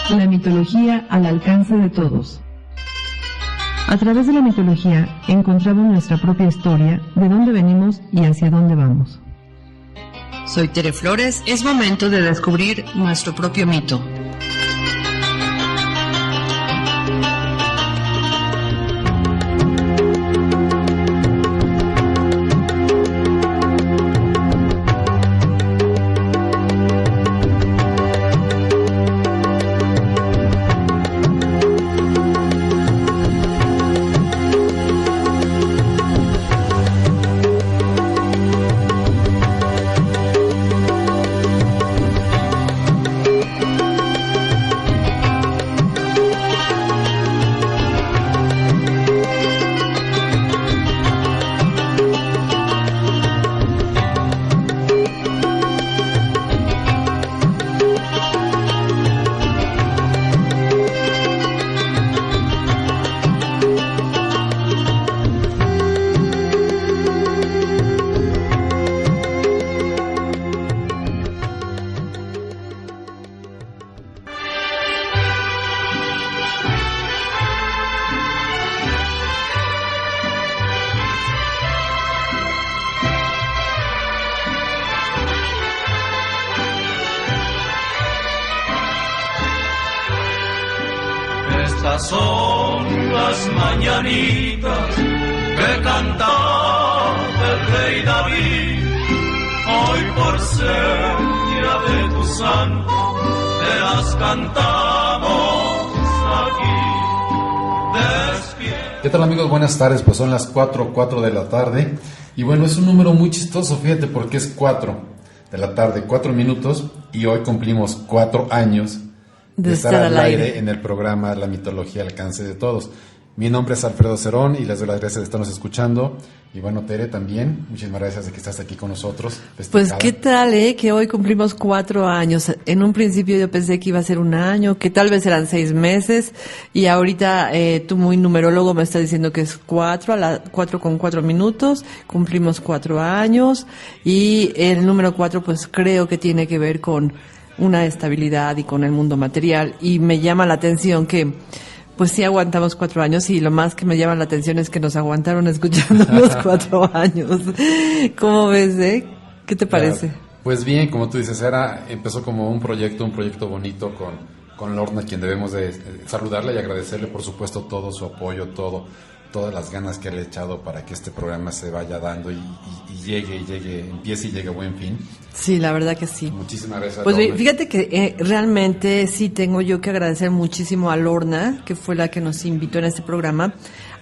La mitología al alcance de todos. A través de la mitología encontramos nuestra propia historia, de dónde venimos y hacia dónde vamos. Soy Tere Flores, es momento de descubrir nuestro propio mito. Estas son las mañanitas que cantaba el rey David. Hoy por ser día de tu santo, te las cantamos aquí. Despierta. ¿Qué tal, amigos? Buenas tardes, pues son las 4 de la tarde. Y bueno, es un número muy chistoso, fíjate, porque es 4 de la tarde, 4 minutos, y hoy cumplimos 4 años de estar al aire en el programa La Mitología al Alcance de Todos. Mi nombre es Alfredo Cerón y les doy las gracias de estarnos escuchando. Y bueno, Tere, también, muchísimas gracias de que estás aquí con nosotros. Pues qué tal, que hoy cumplimos 4 años. En un principio yo pensé que iba a ser 1 año, que tal vez eran 6 meses, y ahorita tú, muy numerólogo, me estás diciendo que es 4, a las 4 con 4 minutos, cumplimos 4 años, y el número 4 pues creo que tiene que ver con una estabilidad y con el mundo material, y me llama la atención que pues sí aguantamos 4 años, y lo más que me llama la atención es que nos aguantaron escuchando los 4 años. ¿Cómo ves, ¿Qué te parece? Pues bien, como tú dices, empezó como un proyecto bonito con Lorna, quien debemos de saludarle y agradecerle, por supuesto, todo su apoyo, todas las ganas que le ha echado para que este programa se vaya dando y empiece y llegue a buen fin. Sí, la verdad que sí. Muchísimas gracias. Pues Lorna. Fíjate que realmente sí tengo yo que agradecer muchísimo a Lorna, que fue la que nos invitó en este programa,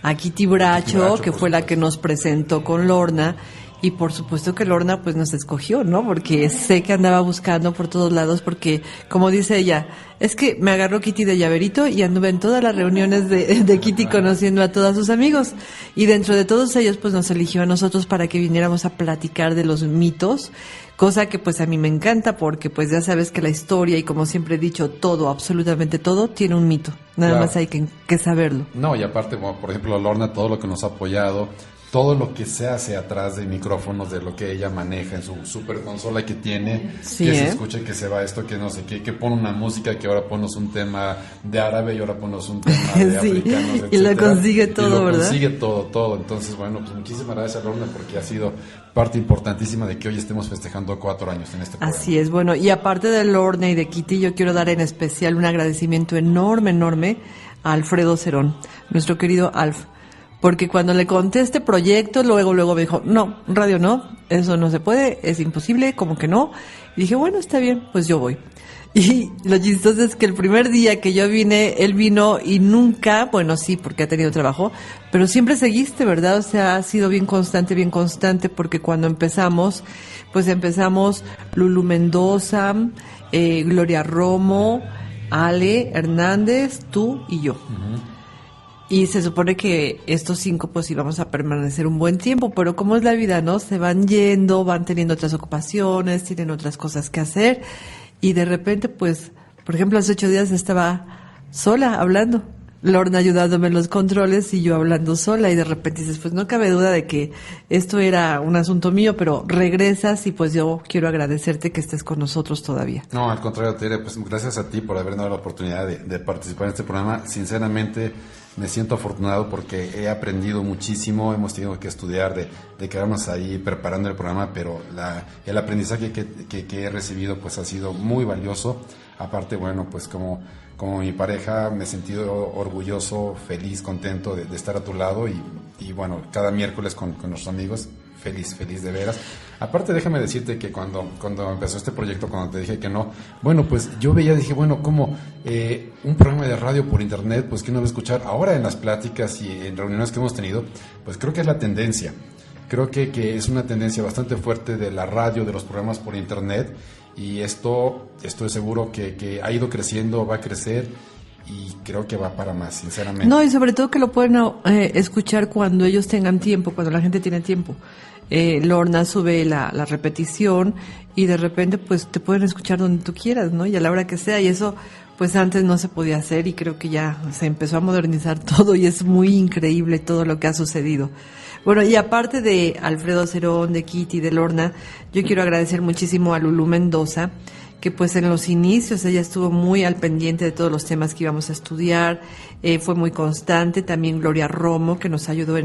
a Kitty Bracho, que fue la que nos presentó con Lorna, y por supuesto que Lorna pues nos escogió, ¿no? Porque sé que andaba buscando por todos lados, porque como dice ella, es que me agarró Kitty de llaverito y anduve en todas las reuniones de Kitty conociendo a todos sus amigos, y dentro de todos ellos pues nos eligió a nosotros para que viniéramos a platicar de los mitos, cosa que pues a mí me encanta, porque pues ya sabes que la historia, y como siempre he dicho, todo, absolutamente todo, tiene un mito, nada más hay que saberlo. No, y aparte, bueno, por ejemplo, Lorna, todo lo que nos ha apoyado, todo lo que se hace atrás de micrófonos, de lo que ella maneja en su super consola que tiene, sí, que se escucha, que se va esto, que no sé qué, que pone una música, que ahora pones un tema de árabe y ahora pones un tema de sí, africanos, etc. Y lo consigue todo, ¿verdad? Consigue todo. Entonces, bueno, pues muchísimas gracias, Lorna, porque ha sido parte importantísima de que hoy estemos festejando 4 años en este programa. Así es, bueno, y aparte de Lorna y de Kitty, yo quiero dar en especial un agradecimiento enorme a Alfredo Cerón, nuestro querido Alf. Porque cuando le conté este proyecto, luego me dijo, no, radio no, eso no se puede, es imposible, como que no. Y dije, bueno, está bien, pues yo voy. Y lo chistoso es que el primer día que yo vine, él vino y nunca, bueno, sí, porque ha tenido trabajo, pero siempre seguiste, ¿verdad? O sea, ha sido bien constante, porque cuando empezamos, pues empezamos Lulu Mendoza, Gloria Romo, Ale Hernández, tú y yo. Uh-huh. Y se supone que estos 5 pues íbamos a permanecer un buen tiempo, pero como es la vida, ¿no? Se van yendo, van teniendo otras ocupaciones, tienen otras cosas que hacer, y de repente pues, por ejemplo, hace 8 días estaba sola hablando. Lorna ayudándome en los controles y yo hablando sola, y de repente dices, pues no cabe duda de que esto era un asunto mío, pero regresas y pues yo quiero agradecerte que estés con nosotros todavía. No, al contrario, Tere, pues gracias a ti por haberme dado la oportunidad de participar en este programa. Sinceramente me siento afortunado porque he aprendido muchísimo, hemos tenido que estudiar, de quedarnos ahí preparando el programa, pero el aprendizaje que he recibido pues ha sido muy valioso. Aparte, bueno, pues como mi pareja me he sentido orgulloso, feliz, contento de estar a tu lado y bueno, cada miércoles con nuestros amigos, feliz de veras. Aparte, déjame decirte que cuando empezó este proyecto, cuando te dije que no, bueno, pues yo dije, bueno, como un programa de radio por internet, pues ¿quién no va a escuchar? Ahora en las pláticas y en reuniones que hemos tenido, pues creo que es la tendencia. Creo que es una tendencia bastante fuerte de la radio, de los programas por internet, y esto estoy seguro que ha ido creciendo, va a crecer y creo que va para más, sinceramente. No, y sobre todo que lo pueden escuchar cuando ellos tengan tiempo, cuando la gente tiene tiempo. Lorna sube la repetición y de repente pues te pueden escuchar donde tú quieras, ¿no? Y a la hora que sea, y eso pues antes no se podía hacer y creo que ya se empezó a modernizar todo y es muy increíble todo lo que ha sucedido. Bueno, y aparte de Alfredo Cerón, de Kitty, de Lorna, yo quiero agradecer muchísimo a Lulú Mendoza, que pues en los inicios ella estuvo muy al pendiente de todos los temas que íbamos a estudiar, fue muy constante. También Gloria Romo, que nos ayudó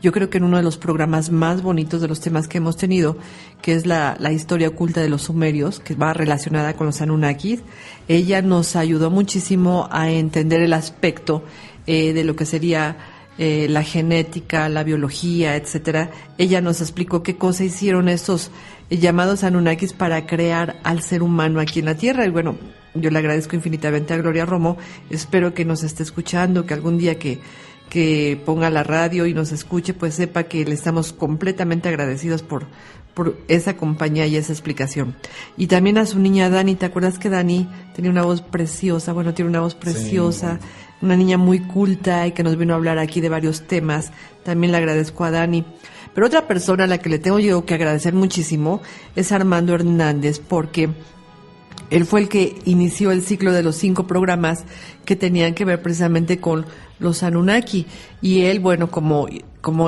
yo creo que en uno de los programas más bonitos de los temas que hemos tenido, que es la historia oculta de los sumerios, que va relacionada con los Anunnakis. Ella nos ayudó muchísimo a entender el aspecto de lo que sería la genética, la biología, etcétera. Ella nos explicó qué cosa hicieron estos llamados Anunnakis para crear al ser humano aquí en la Tierra. Y bueno, yo le agradezco infinitamente a Gloria Romo. Espero que nos esté escuchando, que algún día que ponga la radio y nos escuche, pues sepa que le estamos completamente agradecidos por esa compañía y esa explicación. Y también a su niña Dani. ¿Te acuerdas que Dani tenía una voz preciosa? Bueno, tiene una voz preciosa. Sí. Una niña muy culta y que nos vino a hablar aquí de varios temas. También le agradezco a Dani. Pero otra persona a la que le tengo yo que agradecer muchísimo es Armando Hernández, porque él fue el que inició el ciclo de los 5 programas que tenían que ver precisamente con los Anunnaki. Y él, bueno, como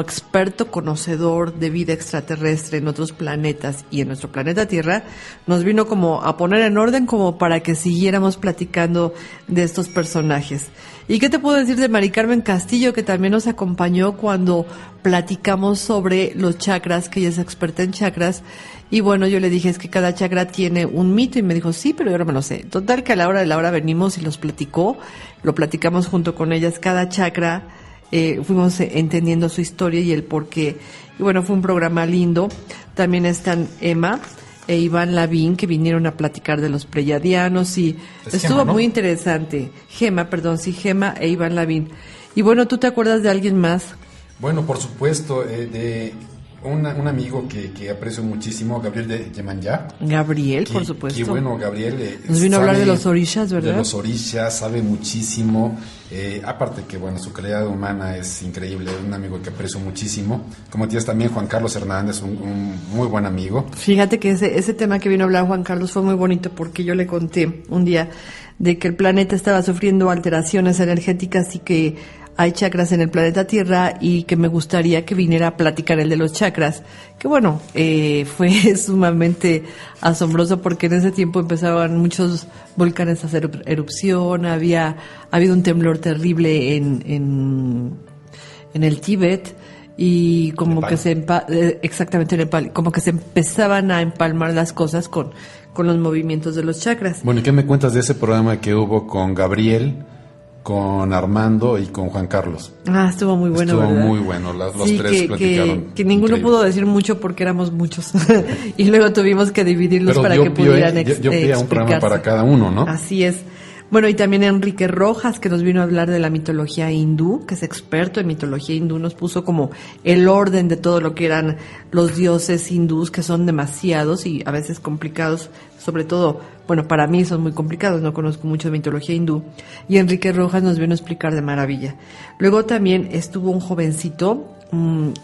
experto conocedor de vida extraterrestre en otros planetas y en nuestro planeta Tierra, nos vino como a poner en orden como para que siguiéramos platicando de estos personajes. ¿Y qué te puedo decir de Mari Carmen Castillo, que también nos acompañó cuando platicamos sobre los chakras, que ella es experta en chakras? Y bueno, yo le dije, es que cada chakra tiene un mito, y me dijo, sí, pero yo no me lo sé. Total, que a la hora de la hora venimos y lo platicamos junto con ellas, cada chakra, fuimos entendiendo su historia y el porqué. Y bueno, fue un programa lindo. También están Emma e Iván Lavín, que vinieron a platicar de los pleyadianos, y estuvo Gema, ¿no? Muy interesante. Gema e Iván Lavín. Y bueno, ¿tú te acuerdas de alguien más? Bueno, por supuesto, de un amigo que aprecio muchísimo, Gabriel de Yemanyá. Gabriel, por supuesto. Y bueno, Gabriel nos vino a hablar de los orishas, ¿verdad? De los orishas, sabe muchísimo. Aparte que, bueno, su calidad humana es increíble, un amigo que aprecio muchísimo. Como tienes también Juan Carlos Hernández, un muy buen amigo. Fíjate que ese tema que vino a hablar Juan Carlos fue muy bonito, porque yo le conté un día de que el planeta estaba sufriendo alteraciones energéticas y que hay chakras en el planeta Tierra, y que me gustaría que viniera a platicar el de los chakras. Que bueno, fue sumamente asombroso, porque en ese tiempo empezaban muchos volcanes a hacer erupción, había habido un temblor terrible en el Tíbet, y como que exactamente en Nepal, como que se empezaban a empalmar las cosas con los movimientos de los chakras. Bueno, ¿y qué me cuentas de ese programa que hubo con Gabriel, con Armando y con Juan Carlos? Estuvo muy bueno, ¿verdad? Estuvo muy bueno, los tres platicaron. Que ninguno increíble. Pudo decir mucho porque éramos muchos. Y luego tuvimos que dividirlos. Pero para que pudieran yo pedía un programa para cada uno, ¿no? Así es. Bueno, y también Enrique Rojas, que nos vino a hablar de la mitología hindú, que es experto en mitología hindú, nos puso como el orden de todo lo que eran los dioses hindús, que son demasiados y a veces complicados, sobre todo, bueno, para mí son muy complicados, no conozco mucho de mitología hindú, y Enrique Rojas nos vino a explicar de maravilla. Luego también estuvo un jovencito,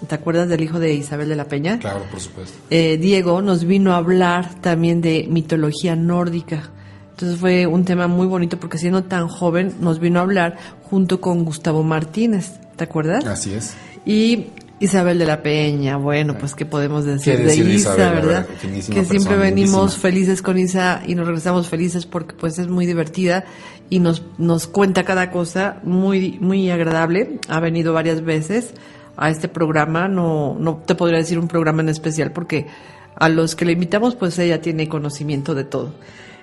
¿te acuerdas del hijo de Isabel de la Peña? Claro, por supuesto. Diego nos vino a hablar también de mitología nórdica. Entonces fue un tema muy bonito porque siendo tan joven nos vino a hablar junto con Gustavo Martínez, ¿te acuerdas? Así es. Y Isabel de la Peña, bueno, pues qué podemos decir ¿Qué de decir de Isa, Isabel, ¿verdad? Que siempre venimos felices con Isa y nos regresamos felices porque pues es muy divertida y nos cuenta cada cosa muy, muy agradable. Ha venido varias veces a este programa, no te podría decir un programa en especial porque a los que le invitamos pues ella tiene conocimiento de todo.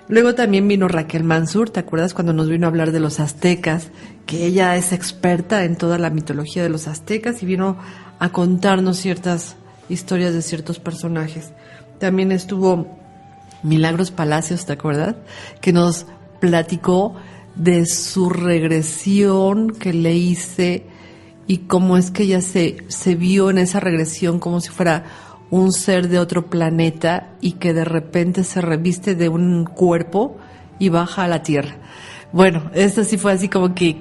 Luego también vino Raquel Mansur, ¿te acuerdas cuando nos vino a hablar de los aztecas? Que ella es experta en toda la mitología de los aztecas y vino a contarnos ciertas historias de ciertos personajes. También estuvo Milagros Palacios, ¿te acuerdas? Que nos platicó de su regresión que le hice y cómo es que ella se vio en esa regresión como si fuera un ser de otro planeta y que de repente se reviste de un cuerpo y baja a la Tierra. Bueno, esto sí fue así como que,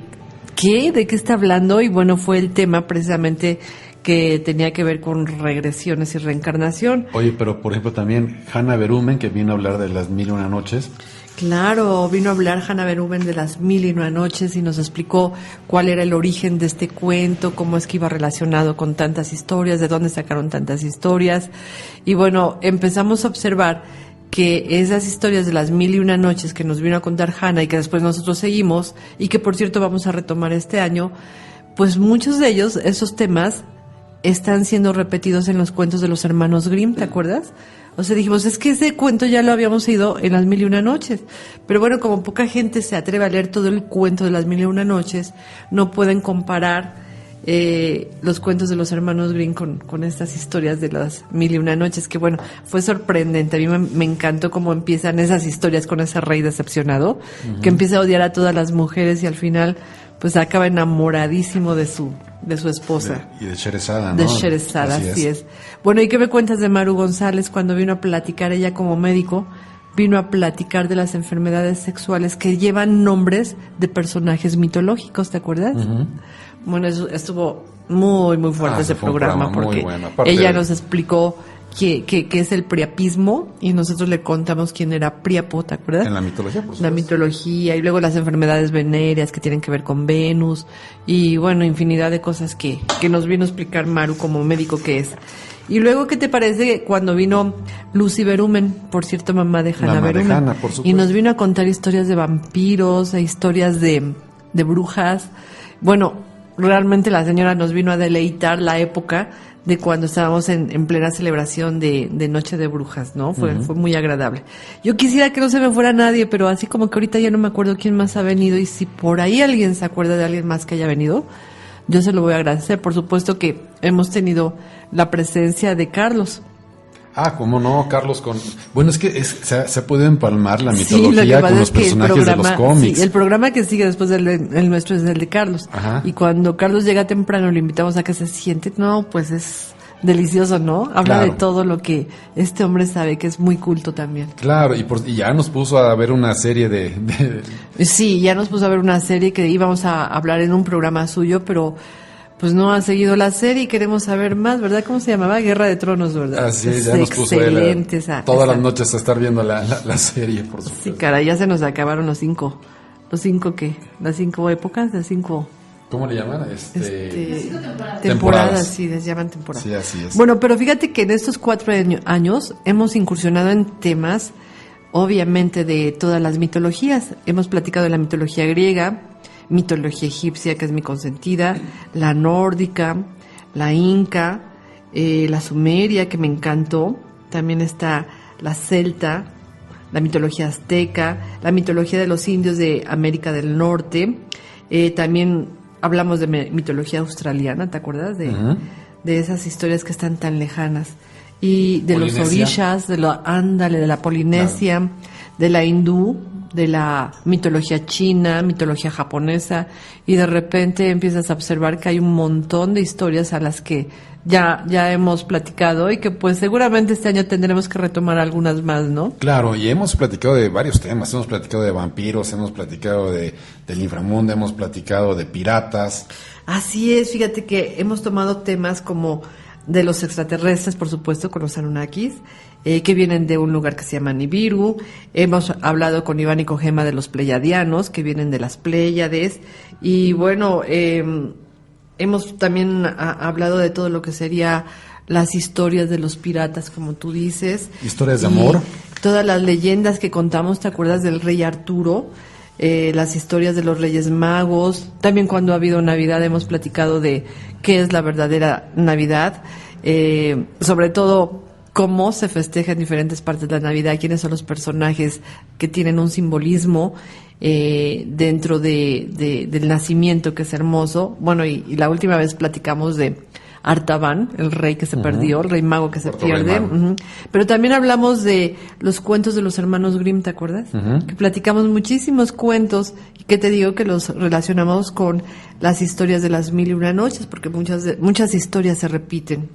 ¿qué? ¿De qué está hablando? Y bueno, fue el tema precisamente que tenía que ver con regresiones y reencarnación. Oye, pero por ejemplo también Hanna Berumen, que vino a hablar de las 1001 noches. Claro, vino a hablar Hanna Berumen de las 1001 noches y nos explicó cuál era el origen de este cuento, cómo es que iba relacionado con tantas historias, de dónde sacaron tantas historias. Y bueno, empezamos a observar que esas historias de las 1001 noches que nos vino a contar Hanna y que después nosotros seguimos y que por cierto vamos a retomar este año, pues muchos de ellos, esos temas, están siendo repetidos en los cuentos de los hermanos Grimm, ¿te acuerdas? O sea, dijimos, es que ese cuento ya lo habíamos oído en las 1001 noches. Pero bueno, como poca gente se atreve a leer todo el cuento de las 1001 noches, no pueden comparar los cuentos de los hermanos Grimm con estas historias de las 1001 noches, que bueno, fue sorprendente. A mí me encantó cómo empiezan esas historias con ese rey decepcionado, que empieza a odiar a todas las mujeres y al final pues acaba enamoradísimo de su esposa. Y de Sherezada, ¿no? De Sherezada, así es. Bueno, ¿y qué me cuentas de Maru González? Cuando vino a platicar ella como médico, vino a platicar de las enfermedades sexuales que llevan nombres de personajes mitológicos, ¿te acuerdas? Uh-huh. Bueno, eso estuvo muy, muy fuerte ese programa porque ella nos explicó qué es el priapismo y nosotros le contamos quién era Priapo, ¿te acuerdas? En la mitología, por supuesto. La mitología y luego las enfermedades venéreas que tienen que ver con Venus y bueno, infinidad de cosas que nos vino a explicar Maru como médico que es. Y luego, ¿qué te parece cuando vino Lucy Berumen, por cierto, mamá de Hanna Berumen? Hanna, por supuesto. Y nos vino a contar historias de vampiros, e historias de brujas. Bueno, realmente la señora nos vino a deleitar la época de cuando estábamos en plena celebración de Noche de Brujas, ¿no? Fue muy agradable. Yo quisiera que no se me fuera nadie, pero así como que ahorita ya no me acuerdo quién más ha venido y si por ahí alguien se acuerda de alguien más que haya venido, yo se lo voy a agradecer. Por supuesto que hemos tenido la presencia de Carlos. Ah, ¿cómo no? Carlos Bueno, es que se puede empalmar la mitología con los personajes de los cómics. Sí, el programa que sigue después el nuestro es el de Carlos. Ajá. Y cuando Carlos llega temprano, le invitamos a que se siente. No, pues es delicioso, ¿no? Habla de todo lo que este hombre sabe, que es muy culto también. Claro, y ya nos puso a ver una serie Sí, ya nos puso a ver una serie que íbamos a hablar en un programa suyo, pero pues no ha seguido la serie y queremos saber más, ¿verdad? ¿Cómo se llamaba? Guerra de Tronos, ¿verdad? Así es, ya nos puso todas las noches a estar viendo la serie, por supuesto. Sí, cara, ya se nos acabaron los cinco ¿qué? Las 5 épocas, las 5... ¿Cómo le llaman? Temporadas, sí, les llaman temporadas. Sí, así es. Bueno, pero fíjate que en estos 4 años hemos incursionado en temas, obviamente, de todas las mitologías. Hemos platicado de la mitología griega, mitología egipcia, que es mi consentida, la nórdica, la inca, la sumeria, que me encantó. También está la celta, la mitología azteca, la mitología de los indios de América del Norte. También hablamos de mitología australiana, ¿te acuerdas? De esas historias que están tan lejanas. Y de Polinesia. Los orishas, de la Polinesia, claro. De la hindú, de la mitología china, mitología japonesa, y de repente empiezas a observar que hay un montón de historias a las que ya hemos platicado y que pues seguramente este año tendremos que retomar algunas más, ¿no? Claro, y hemos platicado de varios temas, hemos platicado de vampiros, hemos platicado del inframundo, hemos platicado de piratas. Así es, fíjate que hemos tomado temas como de los extraterrestres, por supuesto, con los Anunnakis, que vienen de un lugar que se llama Nibiru. Hemos hablado con Iván y con Gema de los Pleiadianos, que vienen de las Pléyades. Y bueno, hemos también hablado de todo lo que sería las historias de los piratas, como tú dices. Historias de amor. Todas las leyendas que contamos, ¿te acuerdas del rey Arturo? Las historias de los Reyes Magos. También cuando ha habido Navidad hemos platicado de qué es la verdadera Navidad. Sobre todo cómo se festeja en diferentes partes de la Navidad, quiénes son los personajes que tienen un simbolismo dentro del nacimiento, que es hermoso. Bueno, y la última vez platicamos de Artaban, el rey que se perdió, el rey mago que se pierde. Pero también hablamos de los cuentos de los hermanos Grimm, ¿te acuerdas? Que platicamos muchísimos cuentos y que te digo que los relacionamos con las historias de las 1001 noches, porque muchas historias se repiten.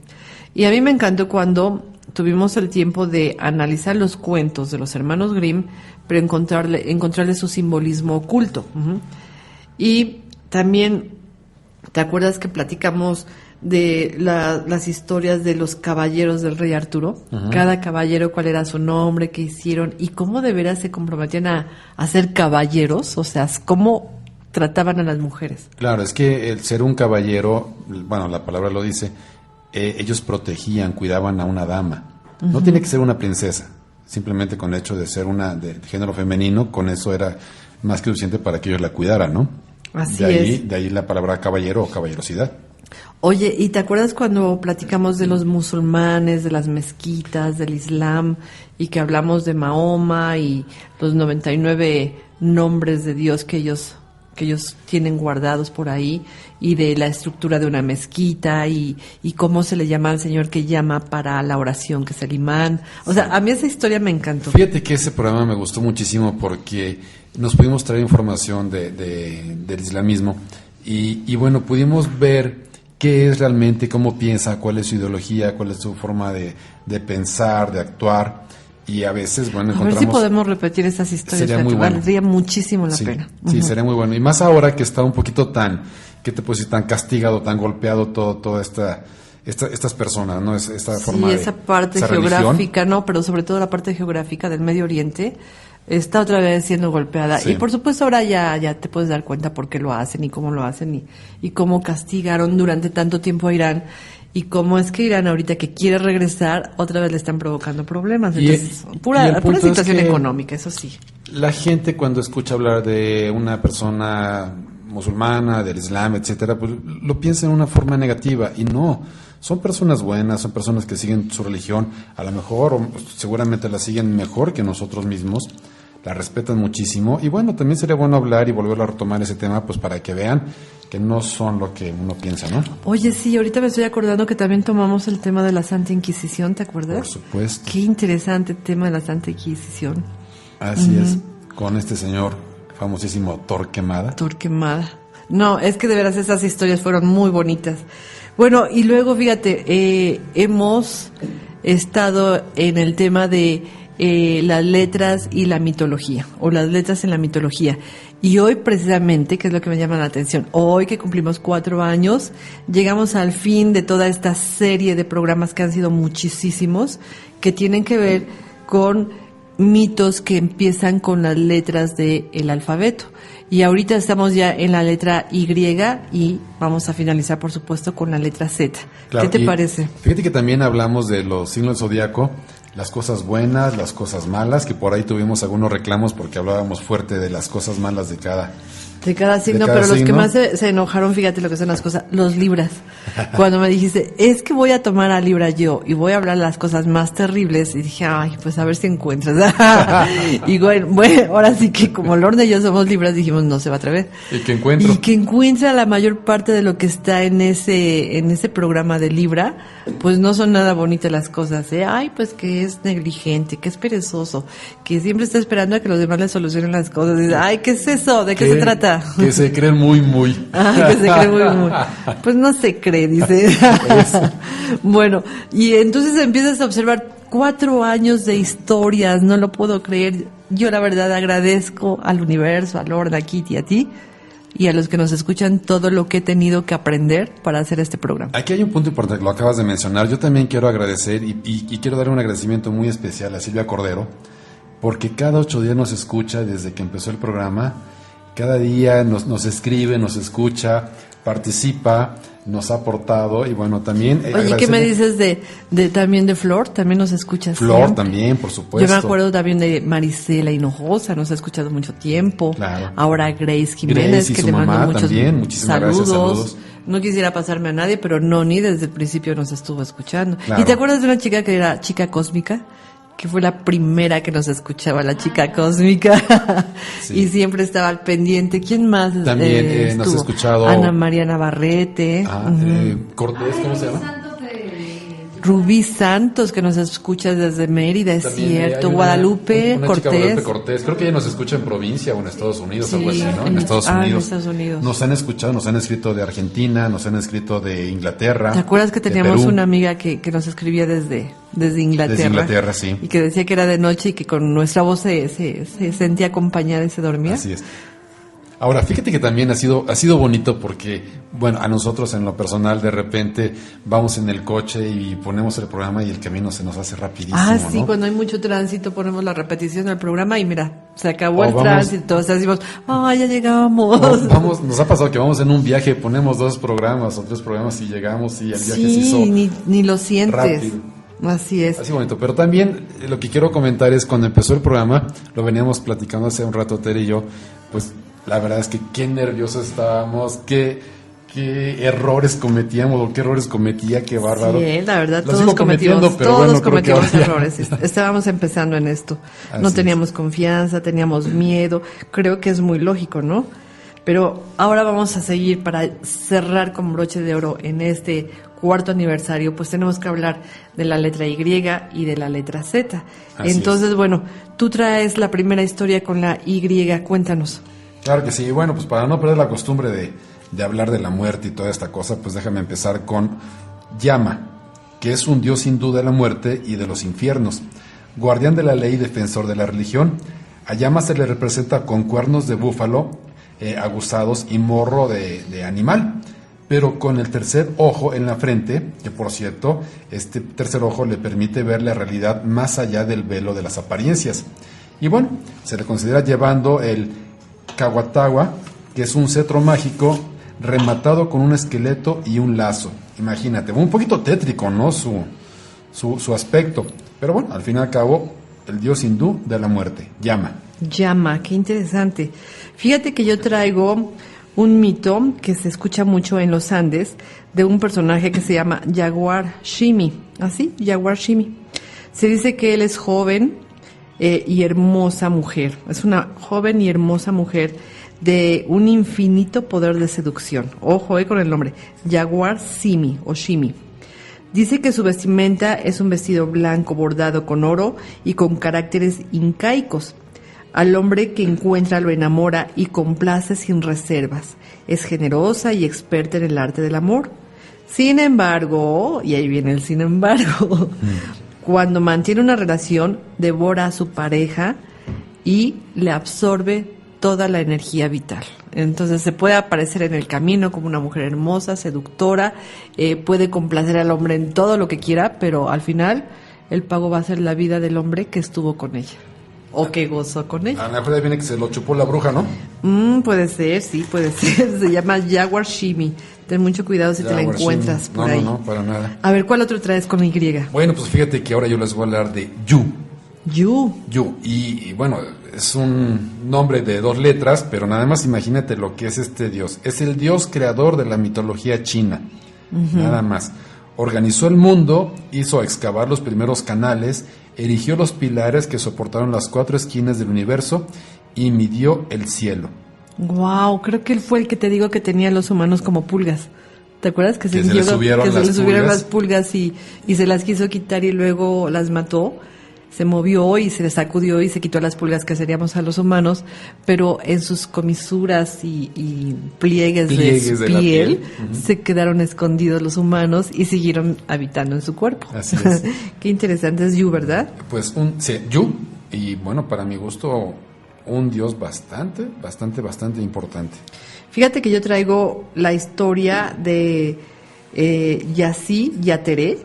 Y a mí me encantó cuando tuvimos el tiempo de analizar los cuentos de los hermanos Grimm, pero encontrarle su simbolismo oculto. Y también, ¿te acuerdas que platicamos de las historias de los caballeros del rey Arturo? Cada caballero, cuál era su nombre, qué hicieron y cómo de veras se comprometían a ser caballeros, o sea, cómo trataban a las mujeres. Claro, es que el ser un caballero, bueno, la palabra lo dice, ellos protegían, cuidaban a una dama. No tiene que ser una princesa, simplemente con el hecho de ser una de género femenino, con eso era más que suficiente para que ellos la cuidaran, ¿no? Así es. De ahí la palabra caballero o caballerosidad. Oye, ¿y te acuerdas cuando platicamos de los musulmanes, de las mezquitas, del Islam, y que hablamos de Mahoma y los 99 nombres de Dios que ellos tienen guardados por ahí, y de la estructura de una mezquita y cómo se le llama al señor que llama para la oración, que es el imán? O sea, a mí esa historia me encantó. Fíjate que ese programa me gustó muchísimo porque nos pudimos traer información del islamismo y bueno, pudimos ver qué es realmente, cómo piensa, cuál es su ideología, cuál es su forma de pensar, de actuar. Y a veces, bueno, encontramos... A ver si podemos repetir esas historias. Sería muy bueno. Valdría muchísimo la pena. Sí, sería muy bueno. Y más ahora que está un poquito ¿qué te puedo decir? Tan castigado, tan golpeado toda estas personas, ¿no? Esta forma de... Sí, esa parte geográfica, religión. ¿No? Pero sobre todo la parte geográfica del Medio Oriente está otra vez siendo golpeada. Sí. Y por supuesto ahora ya te puedes dar cuenta por qué lo hacen y cómo lo hacen y cómo castigaron durante tanto tiempo a Irán. Y cómo es que Irán ahorita que quiere regresar, otra vez le están provocando problemas. Entonces, pura situación económica, eso sí. La gente cuando escucha hablar de una persona musulmana, del Islam, etcétera, pues lo piensa en una forma negativa. Y no, son personas buenas, son personas que siguen su religión, a lo mejor, o seguramente la siguen mejor que nosotros mismos, la respetan muchísimo. Y bueno, también sería bueno hablar y volver a retomar ese tema, pues para que vean que no son lo que uno piensa, ¿no? Oye, sí, ahorita me estoy acordando que también tomamos el tema de la Santa Inquisición, ¿te acuerdas? Por supuesto. Qué interesante tema de la Santa Inquisición. Así es, con este señor famosísimo Torquemada. Torquemada. No, es que de veras esas historias fueron muy bonitas. Bueno, y luego, fíjate, hemos estado en el tema de las letras y la mitología, o las letras en la mitología. Y hoy precisamente, que es lo que me llama la atención, hoy que cumplimos 4 años, llegamos al fin de toda esta serie de programas que han sido muchísimos, que tienen que ver con mitos que empiezan con las letras del alfabeto. Y ahorita estamos ya en la letra Y y vamos a finalizar, por supuesto, con la letra Z. Claro, ¿qué te parece? Fíjate que también hablamos de los signos del zodiaco, las cosas buenas, las cosas malas, que por ahí tuvimos algunos reclamos porque hablábamos fuerte de las cosas malas de cada signo, pero los que más se enojaron, fíjate lo que son las cosas, los libras. Cuando me dijiste, es que voy a tomar a Libra yo y voy a hablar las cosas más terribles, y dije, ay, pues a ver si encuentras. Y bueno, ahora sí que como Lorna y yo somos Libras, dijimos, no se va a atrever. Y que encuentra la mayor parte de lo que está en ese programa de Libra, pues no son nada bonitas las cosas, ¿eh? Ay, pues que es negligente, que es perezoso, que siempre está esperando a que los demás le solucionen las cosas. Y dice, ay, ¿qué es eso? ¿De qué se trata? Que se cree muy. Que se cree muy. Pues no se cree, dice. Bueno, y entonces empiezas a observar 4 años de historias, no lo puedo creer. Yo la verdad agradezco al universo, a Lorna, a Kitty, a ti, y a los que nos escuchan todo lo que he tenido que aprender para hacer este programa. Aquí hay un punto importante, lo acabas de mencionar. Yo también quiero agradecer y quiero dar un agradecimiento muy especial a Silvia Cordero, porque cada 8 días nos escucha desde que empezó el programa. Cada día nos escribe, nos escucha, participa, nos ha aportado y bueno, también... Oye, ¿qué me dices también de Flor? También nos escuchas Flor siempre. También, por supuesto. Yo me acuerdo también de Marisela Hinojosa, nos ha escuchado mucho tiempo. Claro. Ahora Grace Jiménez, que le mando muchos muchísimas gracias, saludos. No quisiera pasarme a nadie, pero Noni desde el principio nos estuvo escuchando. Claro. ¿Y te acuerdas de una chica que era Chica Cósmica? Que fue la primera que nos escuchaba, la Chica Cósmica. Sí. Y siempre estaba al pendiente. ¿Quién más? También nos ha escuchado Ana María Navarrete. Cortés, ¿cómo se llama? Rubí Santos, que nos escucha desde Mérida, es También cierto. una Guadalupe chica, Cortés. Guadalupe Cortés. Creo que ella nos escucha en provincia o en Estados Unidos, Sí, algo así, ¿no? en Estados Unidos. Nos han escuchado, nos han escrito de Argentina, nos han escrito de Inglaterra. ¿Te acuerdas que de teníamos Perú? una amiga que nos escribía desde Inglaterra? Desde Inglaterra, sí. Y que decía que era de noche y que con nuestra voz se sentía acompañada y se dormía. Así es. Ahora, fíjate que también ha sido bonito porque, bueno, a nosotros en lo personal de repente vamos en el coche y ponemos el programa y el camino se nos hace rapidísimo, Sí, ¿no? cuando hay mucho tránsito ponemos la repetición del programa y mira, se acabó el vamos- tránsito, o sea, decimos, ya llegamos. Nos ha pasado que vamos en un viaje, ponemos 2 programas o 3 programas y llegamos y el viaje se hizo ni lo sientes. rápido. Así es. Así bonito, pero también lo que quiero comentar es cuando empezó el programa, lo veníamos platicando hace un rato Tere y yo, pues la verdad es que qué nerviosos estábamos, qué errores cometíamos o qué errores cometía, qué bárbaro. Sí, la verdad, Lo todos sigo cometiendo, cometimos, pero todos bueno, creo que cometimos ahora ya- errores. Estábamos empezando en esto. No Así teníamos confianza, teníamos miedo. Creo que es muy lógico, ¿no? Pero ahora vamos a seguir para cerrar con broche de oro en este 4º aniversario, pues tenemos que hablar de la letra Y y de la letra Z. Así Entonces, bueno, tú traes la primera historia con la Y, cuéntanos. Claro que sí, bueno, pues para no perder la costumbre de hablar de la muerte y toda esta cosa, pues déjame empezar con Yama, que es un dios hindú de la muerte y de los infiernos, guardián de la ley y defensor de la religión. A Yama se le representa con cuernos de búfalo aguzados y morro de animal, pero con el tercer ojo en la frente, que por cierto, este tercer ojo le permite ver la realidad más allá del velo de las apariencias. Y bueno, se le considera llevando el Kawatawa, que es un cetro mágico rematado con un esqueleto y un lazo. Imagínate, un poquito tétrico, ¿no? Su aspecto. Pero bueno, al fin y al cabo, el dios hindú de la muerte, Yama. Yama, qué interesante. Fíjate que yo traigo un mito que se escucha mucho en los Andes de un personaje que se llama Jaguar Shimi. ¿Así? Jaguar Shimi. Se dice que él es joven y hermosa mujer. Es una joven y hermosa mujer de un infinito poder de seducción. Ojo, con el nombre. Jaguar Shimi o Shimi. Dice que su vestimenta es un vestido blanco bordado con oro y con caracteres incaicos. Al hombre que encuentra lo enamora y complace sin reservas. Es generosa y experta en el arte del amor. Sin embargo, y ahí viene el sin embargo, cuando mantiene una relación, devora a su pareja y le absorbe toda la energía vital. Entonces se puede aparecer en el camino como una mujer hermosa, seductora, puede complacer al hombre en todo lo que quiera, pero al final el pago va a ser la vida del hombre que estuvo con ella. O que gozó con ella. A la mejor viene que se lo chupó la bruja, ¿no? Puede ser, sí, puede ser. Se llama Jaguar Shimi. Ten mucho cuidado si te la Jaguar encuentras Shimi. por ahí. No, para nada. A ver, ¿cuál otro traes con Y? Bueno, pues fíjate que ahora yo les voy a hablar de Yu. Yu. Y bueno, es un nombre de 2 letras, pero nada más imagínate lo que es este dios. Es el dios creador de la mitología china. Nada más. Organizó el mundo, hizo excavar los primeros canales, erigió los pilares que soportaron las 4 esquinas del universo y midió el cielo. Wow, creo que él fue el que te digo que tenía a los humanos como pulgas. ¿Te acuerdas que se le subieron las pulgas y se las quiso quitar y luego las mató? Se movió y se sacudió y se quitó las pulgas que seríamos a los humanos, pero en sus comisuras y pliegues de su de la piel, piel. se quedaron escondidos los humanos y siguieron habitando en su cuerpo. Así es. Qué interesante es Yu, ¿verdad? Pues Yu, y bueno, para mi gusto un dios bastante importante. Fíjate que yo traigo la historia de Yací Yateré,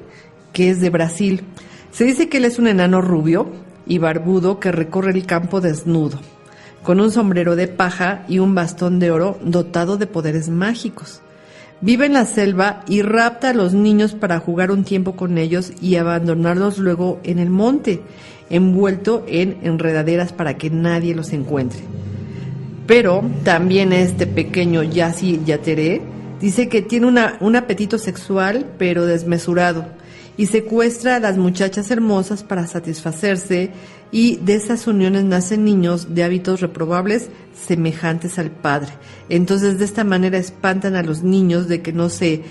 que es de Brasil. Se dice que él es un enano rubio y barbudo que recorre el campo desnudo, con un sombrero de paja y un bastón de oro dotado de poderes mágicos. Vive en la selva y rapta a los niños para jugar un tiempo con ellos y abandonarlos luego en el monte, envuelto en enredaderas para que nadie los encuentre. Pero también este pequeño Yací Yateré dice que tiene un apetito sexual pero desmesurado y secuestra a las muchachas hermosas para satisfacerse, y de esas uniones nacen niños de hábitos reprobables semejantes al padre. Entonces de esta manera espantan a los niños de que no se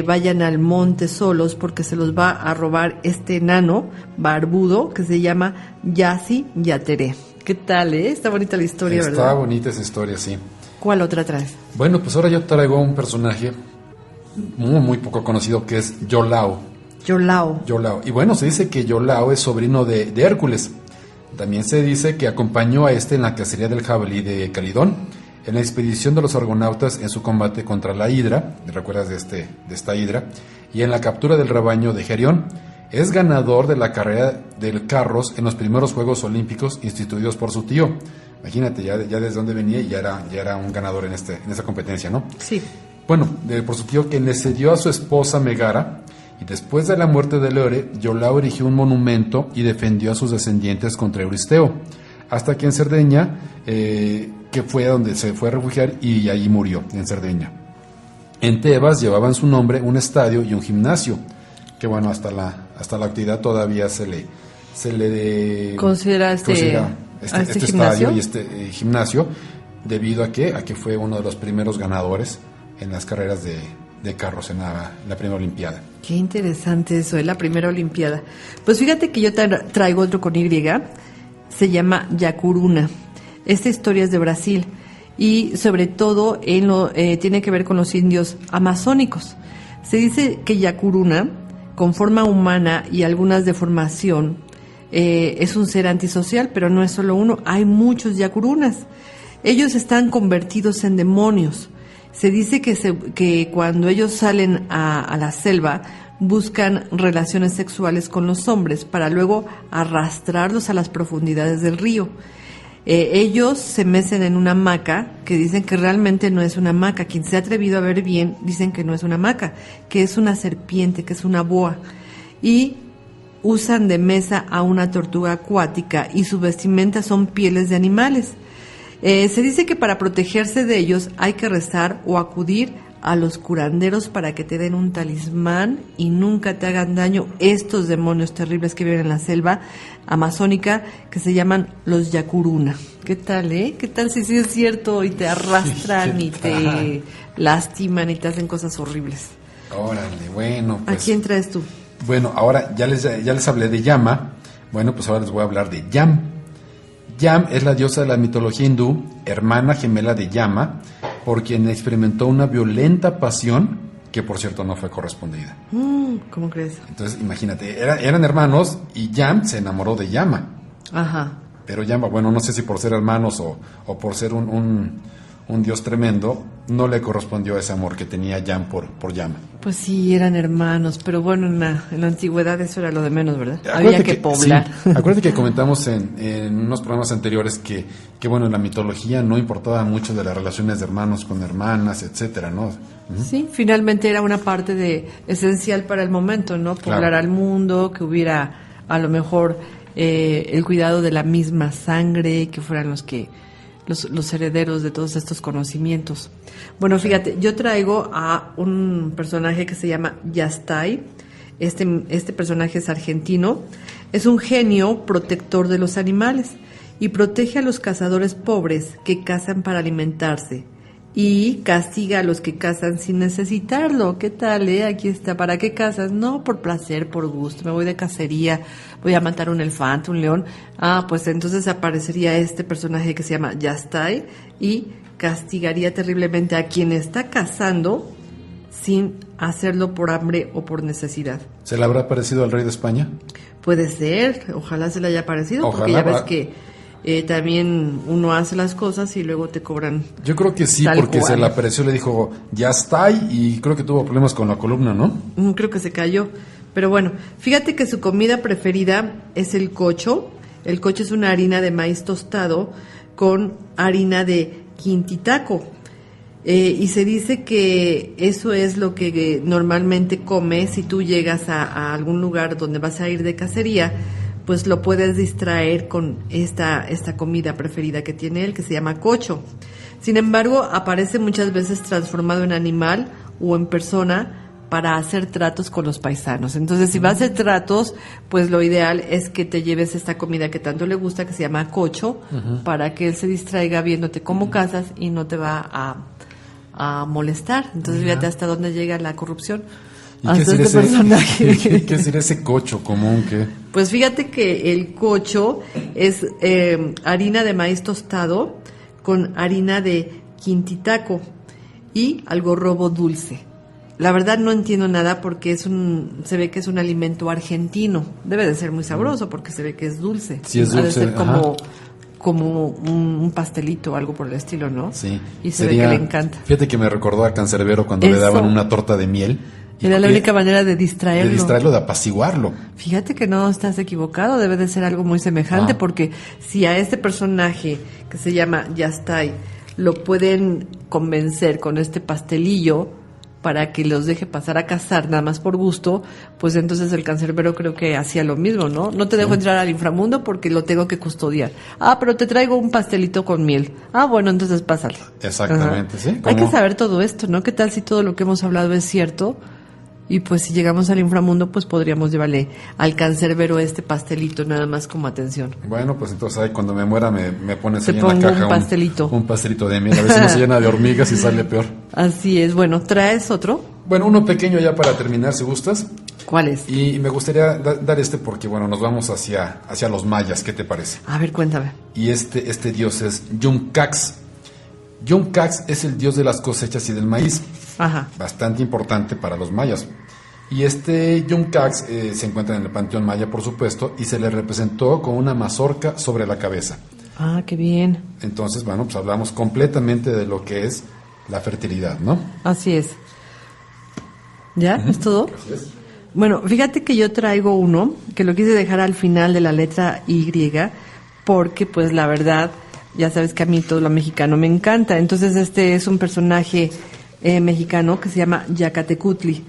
vayan al monte solos, porque se los va a robar este enano barbudo que se llama Yací Yateré. ¿Qué tal, Está bonita la historia, ¿verdad? Está bonita esa historia, sí. ¿Cuál otra traes? Bueno, pues ahora yo traigo un personaje muy poco conocido, que es Iolao. Iolao. Y bueno, se dice que Iolao es sobrino de Hércules. También se dice que acompañó a en la cacería del jabalí de Calidón, en la expedición de los argonautas en su combate contra la Hidra, ¿te recuerdas de esta Hidra? Y en la captura del rebaño de Gerión. Es ganador de la carrera del carros en los primeros Juegos Olímpicos instituidos por su tío. Imagínate, ya desde dónde venía y ya era un ganador en esa competencia, ¿no? Sí. Bueno, por su tío, quien le cedió a su esposa Megara, y después de la muerte de Leore, Iolao erigió un monumento y defendió a sus descendientes contra Euristeo, hasta que en Cerdeña, que fue donde se fue a refugiar, y allí murió, en Cerdeña. En Tebas llevaban su nombre un estadio y un gimnasio, que bueno, hasta la actualidad todavía se le considera este estadio y este gimnasio, debido a que fue uno de los primeros ganadores en las carreras de carros en la primera Olimpiada. Qué interesante eso, es la primera Olimpiada. Pues fíjate que yo traigo otro con Y, se llama Yacuruna. Esta historia es de Brasil y sobre todo tiene que ver con los indios amazónicos. Se dice que Yacuruna, con forma humana y algunas deformación, es un ser antisocial, pero no es solo uno, hay muchos yacurunas. Ellos están convertidos en demonios. Se dice que cuando ellos salen a la selva, buscan relaciones sexuales con los hombres para luego arrastrarlos a las profundidades del río. Ellos se mecen en una hamaca, que dicen que realmente no es una hamaca. Quien se ha atrevido a ver bien, dicen que no es una hamaca, que es una serpiente, que es una boa. Y usan de mesa a una tortuga acuática y su vestimenta son pieles de animales. Se dice que para protegerse de ellos hay que rezar o acudir a los curanderos para que te den un talismán y nunca te hagan daño estos demonios terribles que viven en la selva amazónica, que se llaman los yacuruna. ¿Qué tal, ¿Qué tal si sí es cierto y te arrastran y te lastiman y te hacen cosas horribles? Órale, bueno. Pues, ¿a quién traes tú? Bueno, ahora ya les hablé de Yama. Bueno, pues ahora les voy a hablar de Yam. Yam es la diosa de la mitología hindú, hermana gemela de Yama, por quien experimentó una violenta pasión que, por cierto, no fue correspondida. ¿Cómo crees? Entonces, imagínate, eran hermanos y Yam se enamoró de Yama. Ajá. Pero Yama, bueno, no sé si por ser hermanos o por ser un dios tremendo, no le correspondió ese amor que tenía Yam por Yama. Pues sí, eran hermanos, pero bueno, en la antigüedad eso era lo de menos, ¿verdad? Había que poblar. Sí, acuérdate que comentamos en unos programas anteriores que bueno, en la mitología no importaba mucho de las relaciones de hermanos con hermanas, etcétera, ¿no? Sí, finalmente era una parte esencial para el momento, ¿no? Poblar Claro. al mundo, que hubiera a lo mejor el cuidado de la misma sangre, que fueran los herederos de todos estos conocimientos. Bueno, fíjate, yo traigo a un personaje que se llama Yastay. Este personaje es argentino. Es un genio protector de los animales y protege a los cazadores pobres que cazan para alimentarse y castiga a los que cazan sin necesitarlo. ¿Qué tal, Aquí está. ¿Para qué cazas? No, por placer, por gusto. Me voy de cacería, voy a matar un elefante, un león. Pues entonces aparecería este personaje que se llama Yastay y castigaría terriblemente a quien está cazando sin hacerlo por hambre o por necesidad. ¿Se le habrá parecido al rey de España? Puede ser, ojalá se le haya parecido, Ojalá, porque ya ves que también uno hace las cosas y luego te cobran. Yo creo que sí, porque se le apareció, le dijo, ya está ahí, y creo que tuvo problemas con la columna, ¿no? Creo que se cayó. Pero bueno, fíjate que su comida preferida es el cocho. El cocho es una harina de maíz tostado con harina de quintitaco. Y se dice que eso es lo que normalmente come si tú llegas a algún lugar donde vas a ir de cacería, pues lo puedes distraer con esta comida preferida que tiene él, que se llama cocho. Sin embargo, aparece muchas veces transformado en animal o en persona para hacer tratos con los paisanos. Entonces, si vas a hacer tratos, pues lo ideal es que te lleves esta comida que tanto le gusta, que se llama cocho, para que él se distraiga viéndote cómo cazas y no te va a molestar. Entonces, fíjate hasta dónde llega la corrupción. ¿Y qué es personaje? ¿Qué sería ese cocho común? ¿Qué? Pues fíjate que el cocho es harina de maíz tostado con harina de quintitaco y algarrobo dulce. La verdad no entiendo nada porque se ve que es un alimento argentino. Debe de ser muy sabroso porque se ve que es dulce. Sí, es dulce. Debe ser como un pastelito o algo por el estilo, ¿no? Sí. Y se ve que le encanta. Fíjate que me recordó a Cancerbero cuando le daban una torta de miel. Era la única manera de distraerlo. De apaciguarlo. Fíjate que no estás equivocado, debe de ser algo muy semejante, porque si a este personaje que se llama Yastay lo pueden convencer con este pastelillo para que los deje pasar a cazar nada más por gusto, pues entonces el cancerbero creo que hacía lo mismo, ¿no? No te dejo entrar al inframundo porque lo tengo que custodiar. Pero te traigo un pastelito con miel. Bueno, entonces pásale. Exactamente, ¿sí? Hay que saber todo esto, ¿no? ¿Qué tal si todo lo que hemos hablado es cierto? Y pues si llegamos al inframundo, pues podríamos llevarle al cancerbero este pastelito, nada más como atención. Bueno, pues entonces ahí cuando me muera me pones ahí en la caja un pastelito de miel, a ver si no se llena de hormigas y sale peor. Así es. Bueno, ¿traes otro? Bueno, uno pequeño ya para terminar, si gustas. ¿Cuál es? Y me gustaría dar porque, bueno, nos vamos hacia los mayas, ¿qué te parece? A ver, cuéntame. Y este dios es Yum-Cax. Yum-Cax es el dios de las cosechas y del maíz. Ajá. Bastante importante para los mayas. Y este Yum-Cax se encuentra en el panteón maya, por supuesto, y se le representó con una mazorca sobre la cabeza. Qué bien. Entonces, bueno, pues hablamos completamente de lo que es la fertilidad, ¿no? Así es. ¿Ya? ¿Es todo? Así es. Bueno, fíjate que yo traigo uno que lo quise dejar al final de la letra Y, porque pues la verdad, ya sabes que a mí todo lo mexicano me encanta. Entonces este es un personaje mexicano que se llama Yacatecutli.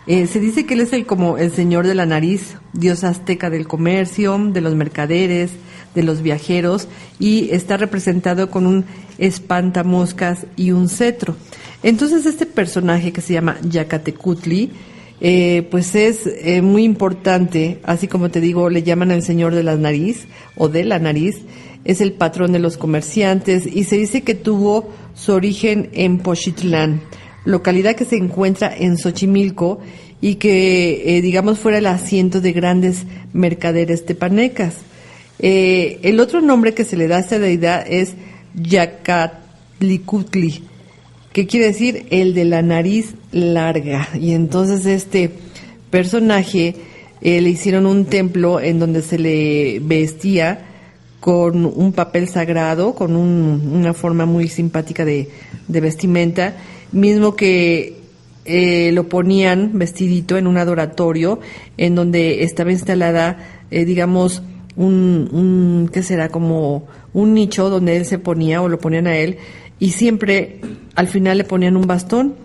Se dice que él es como el señor de la nariz, dios azteca del comercio, de los mercaderes, de los viajeros, y está representado con un espantamoscas y un cetro. Entonces este personaje que se llama Yacatecutli, pues es muy importante, así como te digo, le llaman el señor de la nariz o de la nariz, es el patrón de los comerciantes y se dice que tuvo su origen en Poxitlán, localidad que se encuentra en Xochimilco y que, digamos, fuera el asiento de grandes mercaderes tepanecas. El otro nombre que se le da a esta deidad es Yacatlicutli, que quiere decir el de la nariz larga. Y entonces este personaje le hicieron un templo en donde se le vestía con un papel sagrado, con una forma muy simpática de vestimenta, mismo que lo ponían vestidito en un adoratorio en donde estaba instalada, digamos, ¿qué será? Como un nicho donde él se ponía o lo ponían a él, y siempre al final le ponían un bastón.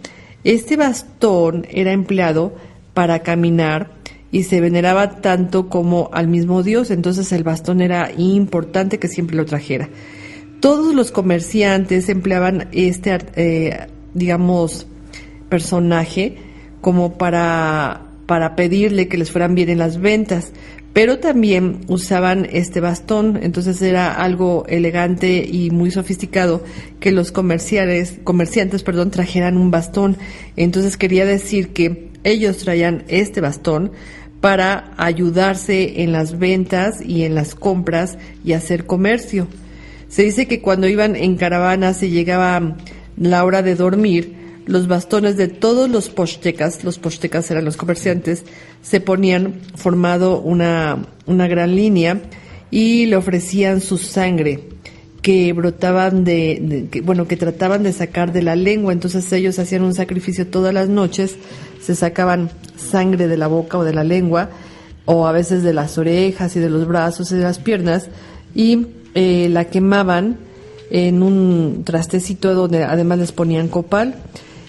Este bastón era empleado para caminar y se veneraba tanto como al mismo Dios, entonces el bastón era importante que siempre lo trajera. Todos los comerciantes empleaban digamos, personaje como para pedirle que les fueran bien en las ventas, pero también usaban este bastón, entonces era algo elegante y muy sofisticado que los comerciantes, trajeran un bastón. Entonces quería decir que ellos traían este bastón para ayudarse en las ventas y en las compras y hacer comercio. Se dice que cuando iban en caravana se llegaba la hora de dormir, los bastones de todos los pochtecas eran los comerciantes, se ponían formado una gran línea y le ofrecían su sangre que brotaban que trataban de sacar de la lengua. Entonces ellos hacían un sacrificio todas las noches, se sacaban sangre de la boca o de la lengua, o a veces de las orejas y de los brazos y de las piernas, y la quemaban en un trastecito donde además les ponían copal,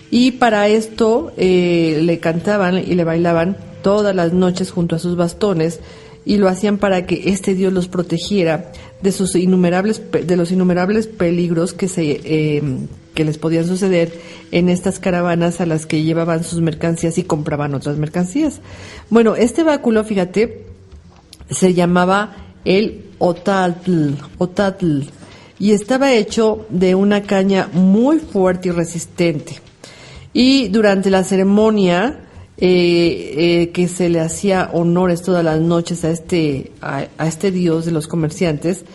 y para esto le cantaban y le bailaban todas las noches junto a sus bastones, y lo hacían para que este dios los protegiera de los innumerables peligros que les podían suceder en estas caravanas a las que llevaban sus mercancías y compraban otras mercancías. Bueno, este báculo, fíjate, se llamaba el Otatl, y estaba hecho de una caña muy fuerte y resistente. Y durante la ceremonia que se le hacía honores todas las noches a este dios de los comerciantes,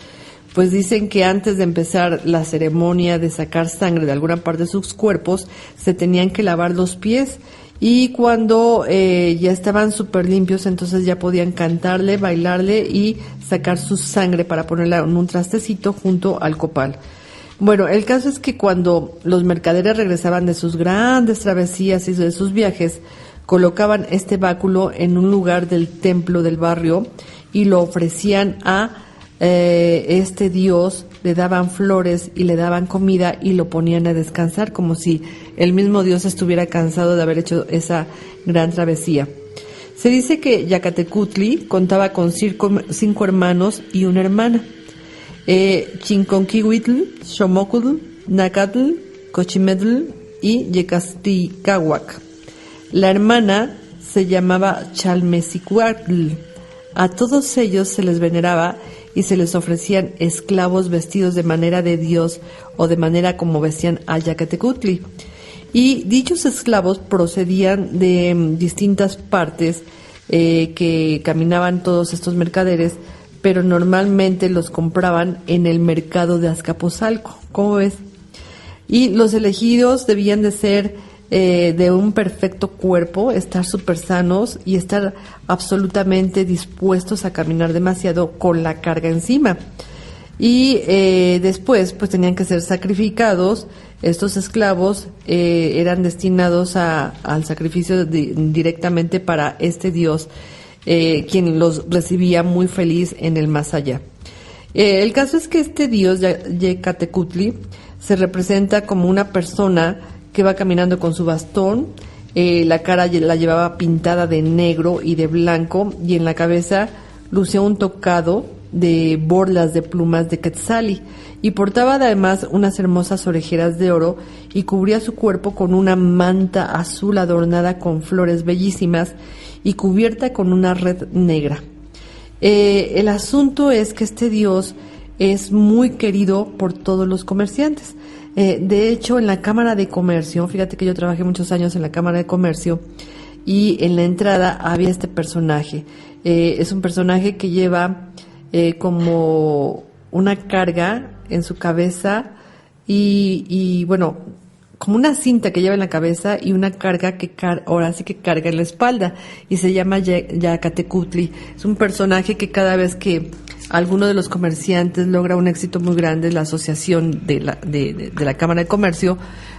pues dicen que antes de empezar la ceremonia de sacar sangre de alguna parte de sus cuerpos, se tenían que lavar los pies, y cuando ya estaban súper limpios, entonces ya podían cantarle, bailarle y sacar su sangre para ponerla en un trastecito junto al copal. Bueno, el caso es que cuando los mercaderes regresaban de sus grandes travesías y de sus viajes, colocaban este báculo en un lugar del templo del barrio y lo ofrecían a este dios, le daban flores y le daban comida y lo ponían a descansar, como si el mismo dios estuviera cansado de haber hecho esa gran travesía. Se dice que Yacatecutli contaba con 5 hermanos y una hermana. Chinconquihuitl, Xomocutl, Nacatl, Cochimetl y Yecasticahuac. La hermana se llamaba Chalmecicuatl. A todos ellos se les veneraba y se les ofrecían esclavos vestidos de manera de Dios o de manera como vestían a Yacatecutli. Y dichos esclavos procedían de distintas partes que caminaban todos estos mercaderes, pero normalmente los compraban en el mercado de Azcapotzalco. ¿Cómo ves? Y los elegidos debían de ser de un perfecto cuerpo, estar súper sanos y estar absolutamente dispuestos a caminar demasiado con la carga encima. Y después pues tenían que ser sacrificados. Estos esclavos eran destinados al sacrificio directamente para este dios, quien los recibía muy feliz en el más allá. El caso es que este dios Yecatecutli se representa como una persona que va caminando con su bastón, la cara la llevaba pintada de negro y de blanco, y en la cabeza lucía un tocado de borlas de plumas de quetzali, y portaba además unas hermosas orejeras de oro, y cubría su cuerpo con una manta azul adornada con flores bellísimas y cubierta con una red negra. El asunto es que este dios es muy querido por todos los comerciantes. De hecho, en la Cámara de Comercio, fíjate que yo trabajé muchos años en la Cámara de Comercio, y en la entrada había este personaje. Es un personaje que lleva como una carga en su cabeza y bueno, como una cinta que lleva en la cabeza y una carga que ahora sí que carga en la espalda, y se llama Yacatecutli. Es un personaje que cada vez que alguno de los comerciantes logra un éxito muy grande, la asociación de la Cámara de Comercio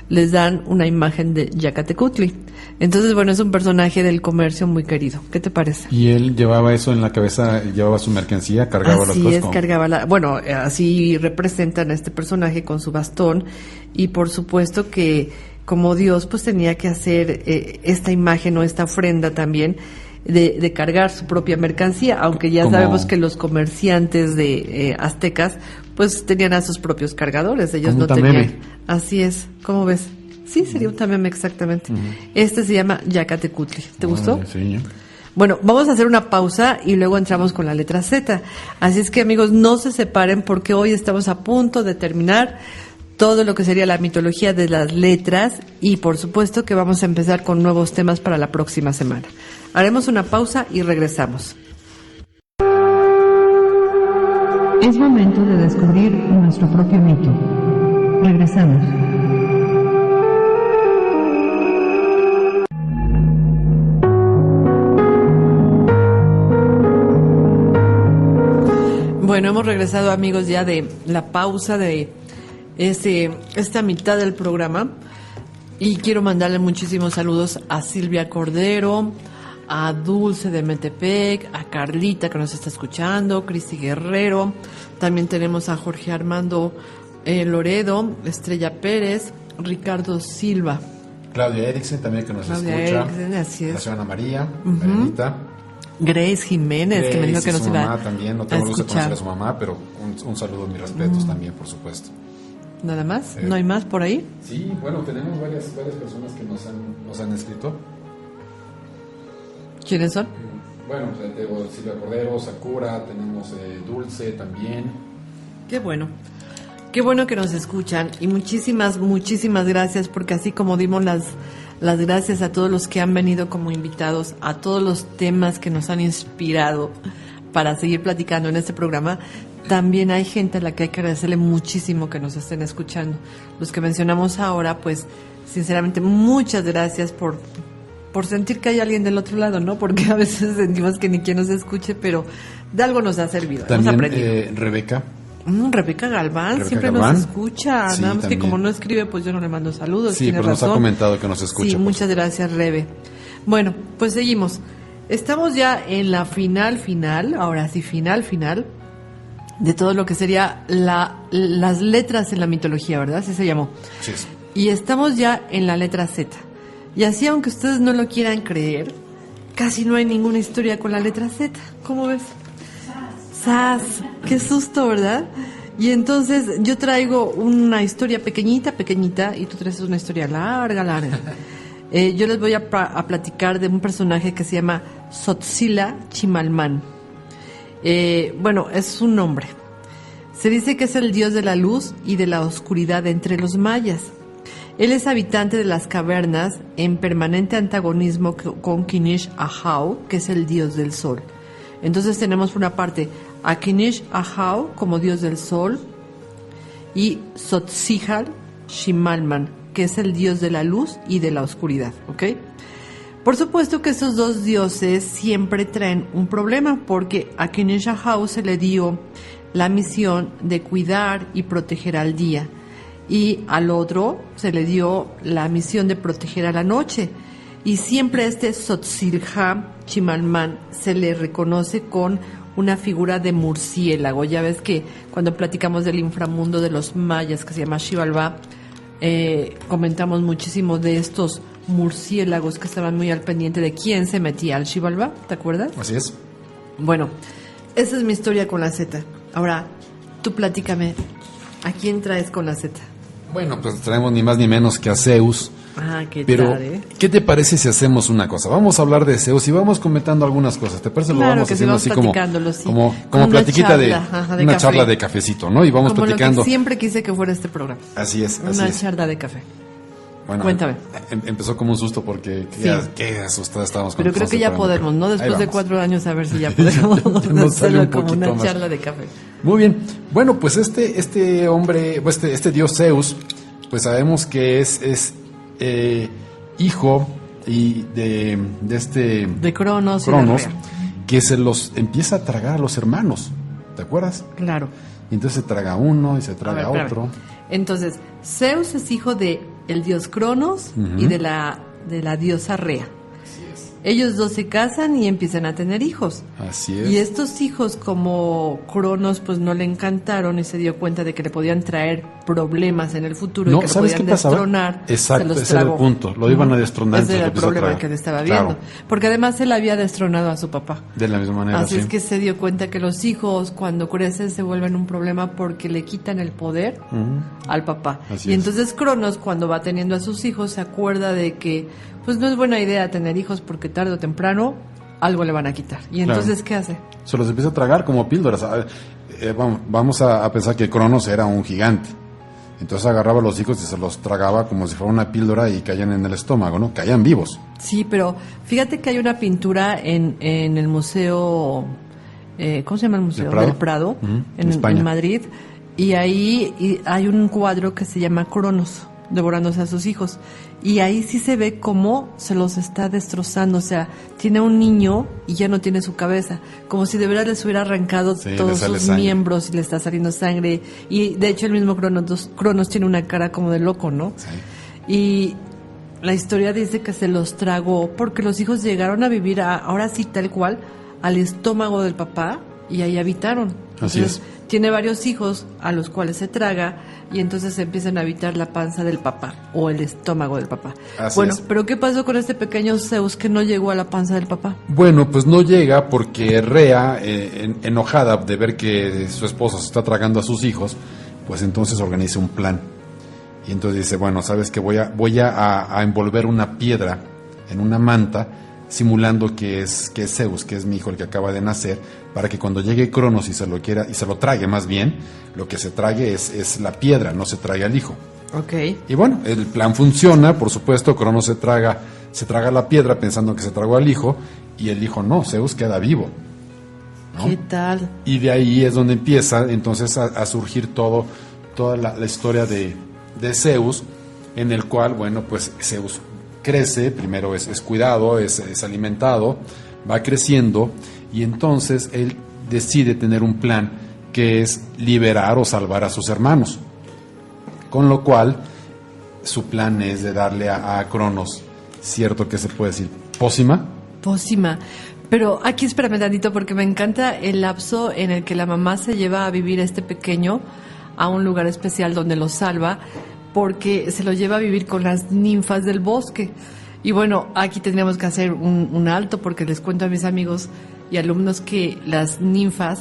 les dan una imagen de Yacatecutli. Entonces, bueno, es un personaje del comercio muy querido. ¿Qué te parece? Y él llevaba eso en la cabeza, llevaba su mercancía, cargaba las cosas. Así representan a este personaje con su bastón, y por supuesto que como Dios pues tenía que hacer esta imagen o esta ofrenda también de cargar su propia mercancía, aunque ya sabemos que los comerciantes de aztecas pues tenían a sus propios cargadores, ellos no tenían. Así es, ¿cómo ves? Sí, sería un tameme exactamente. Este se llama Yacatecutli. ¿Te gustó? Sí. Bueno, vamos a hacer una pausa y luego entramos con la letra Z. Así es que, amigos, no se separen, porque hoy estamos a punto de terminar todo lo que sería la mitología de las letras, y por supuesto que vamos a empezar con nuevos temas para la próxima semana. Haremos una pausa y regresamos. Es momento de descubrir nuestro propio mito. Regresamos. Bueno, hemos regresado, amigos, ya de la pausa de esta mitad del programa. Y quiero mandarle muchísimos saludos a Silvia Cordero, a Dulce de Metepec, a Carlita que nos está escuchando, Cristi Guerrero. También tenemos a Jorge Armando Loredo, Estrella Pérez, Ricardo Silva. Claudia Eriksen también que nos Claudia escucha. Eriksen, así es. La señora María, Marianita. Grace Jiménez, que me dijo que nos su iba mamá también, no tengo a gusto de conocer escuchar. a su mamá, pero un saludo, mis respetos también, por supuesto. ¿Nada más? ¿No hay más por ahí? Sí, bueno, tenemos varias personas que nos han escrito. ¿Quiénes son? Bueno, pues, tengo Silvia Cordero, Sakura, tenemos Dulce también. Qué bueno. Qué bueno que nos escuchan y muchísimas gracias, porque así como dimos las gracias a todos los que han venido como invitados, a todos los temas que nos han inspirado para seguir platicando en este programa, también hay gente a la que hay que agradecerle muchísimo que nos estén escuchando. Los que mencionamos ahora, pues sinceramente muchas gracias por sentir que hay alguien del otro lado, ¿no? Porque a veces sentimos que ni quien nos escuche, pero de algo nos ha servido. También hemos aprendido. Rebeca Galván siempre Galván. nos escucha, Sí, nada más también. que como no escribe, pues yo no le mando saludos. Sí, tiene pero nos razón. ha comentado que nos escucha. Sí, por muchas gracias, Rebe. Bueno, pues seguimos. Estamos ya en la final, ahora sí, final, de todo lo que sería las letras en la mitología, ¿verdad? Así se llamó. Sí. Y estamos ya en la letra Z. Y así, aunque ustedes no lo quieran creer, casi no hay ninguna historia con la letra Z. ¿Cómo ves? ¡Sas! ¡Qué susto!, ¿verdad? Y entonces yo traigo una historia pequeñita, y tú traes una historia larga. Yo les voy a platicar de un personaje que se llama Tzotzila Chimalman. Bueno, es un nombre. Se dice que es el dios de la luz y de la oscuridad entre los mayas. Él es habitante de las cavernas en permanente antagonismo con Kinish Ahau, que es el dios del sol. Entonces tenemos por una parte a Kinish Ahau como dios del sol y Tzotzila Chimalman, que es el dios de la luz y de la oscuridad, ¿ok? Por supuesto que estos dos dioses siempre traen un problema, porque a Kinish Ahau se le dio la misión de cuidar y proteger al día, y al otro se le dio la misión de proteger a la noche. Y siempre este Tzotzila Chimalman se le reconoce con una figura de murciélago. Ya ves que cuando platicamos del inframundo de los mayas, que se llama Xibalbá, comentamos muchísimo de estos murciélagos que estaban muy al pendiente de quién se metía al Xibalbá, ¿te acuerdas? Así es. Bueno, esa es mi historia con la Z. Ahora, tú platícame, ¿a quién traes con la Z? Bueno, pues traemos ni más ni menos que a Zeus. Ah, qué Pero, tal, ¿qué te parece si hacemos una cosa? Vamos a hablar de Zeus y vamos comentando algunas cosas. ¿Te parece? Claro Lo vamos que sí, haciendo vamos así como platicándolo, sí. como Una platiquita charla, de una café. charla de cafecito, ¿no? Y vamos Como platicando. lo que siempre quise que fuera este programa. Así es, así Una es. charla de café. Bueno, Cuéntame. Empezó como un susto porque Sí. qué asustada estábamos con Pero creo que ya podemos, ¿no? Después de 4 años, a ver si ya podemos Ya nos sale un hacerlo como poquito una más. charla de café. Muy bien. Bueno, pues este hombre, este dios Zeus, pues sabemos que es hijo y de Cronos y de Cronos, Rea. que se los empieza a tragar a los hermanos. ¿Te acuerdas? Claro. Y entonces se traga uno y se traga A ver, otro. espérame. Entonces, Zeus es hijo de el dios Cronos y de la diosa Rea. Ellos dos se casan y empiezan a tener hijos. Así es. Y estos hijos, como Cronos, pues no le encantaron y se dio cuenta de que le podían traer problemas en el futuro No, y que lo ¿sabes podían qué pasaba? destronar. Exacto, se los ese era el tragó. punto. Lo iban a destronar. Ese entonces era lo el empieza a problema tragar. que él estaba Claro, viendo. Porque además él había destronado a su papá. de la misma manera, Así sí. es que se dio cuenta que los hijos, cuando crecen, se vuelven un problema porque le quitan el poder al papá. Así Y es. entonces Cronos, cuando va teniendo a sus hijos, se acuerda de que pues no es buena idea tener hijos porque tarde o temprano algo le van a quitar. Y entonces, ¿qué hace? Se los empieza a tragar como píldoras. Vamos a pensar que Cronos era un gigante. Entonces agarraba a los hijos y se los tragaba como si fuera una píldora y caían en el estómago, ¿no? Caían vivos. Sí, pero fíjate que hay una pintura en el museo, ¿cómo se llama el museo? Prado. Del Prado, En España. en Madrid, y ahí hay un cuadro que se llama Cronos. devorándose a sus hijos. Y ahí sí se ve cómo se los está destrozando, o sea, tiene un niño y ya no tiene su cabeza, como si de verdad les hubiera arrancado todos sus miembros y le está saliendo sangre. Y de hecho el mismo Cronos tiene una cara como de loco, ¿no? Sí. Y la historia dice que se los tragó porque los hijos llegaron a vivir, ahora sí tal cual, al estómago del papá y ahí habitaron. Así entonces, es. Tiene varios hijos a los cuales se traga y entonces empiezan a habitar la panza del papá o el estómago del papá. Así es. Pero ¿qué pasó con este pequeño Zeus que no llegó a la panza del papá? Bueno, pues no llega porque Rea, enojada de ver que su esposo se está tragando a sus hijos, pues entonces organiza un plan. Y entonces dice, bueno, ¿sabes qué? Voy a envolver una piedra en una manta, simulando que es Zeus, que es mi hijo el que acaba de nacer, para que cuando llegue Cronos y se lo trague más bien, lo que se trague es la piedra, no se trague al hijo. Okay. Y bueno, el plan funciona, por supuesto. Cronos se traga la piedra pensando que se tragó al hijo, y el hijo no, Zeus queda vivo, ¿no? ¿Qué tal? Y de ahí es donde empieza entonces a surgir toda la historia de Zeus, en el cual, bueno, pues Zeus crece, primero es cuidado, es alimentado, va creciendo, y entonces él decide tener un plan que es liberar o salvar a sus hermanos, con lo cual su plan es de darle a Cronos, cierto que se puede decir, pócima. Pero aquí espérame tantito porque me encanta el lapso en el que la mamá se lleva a vivir a este pequeño a un lugar especial donde lo salva, porque se lo lleva a vivir con las ninfas del bosque. Y bueno, aquí tendríamos que hacer un alto porque les cuento a mis amigos y alumnos que las ninfas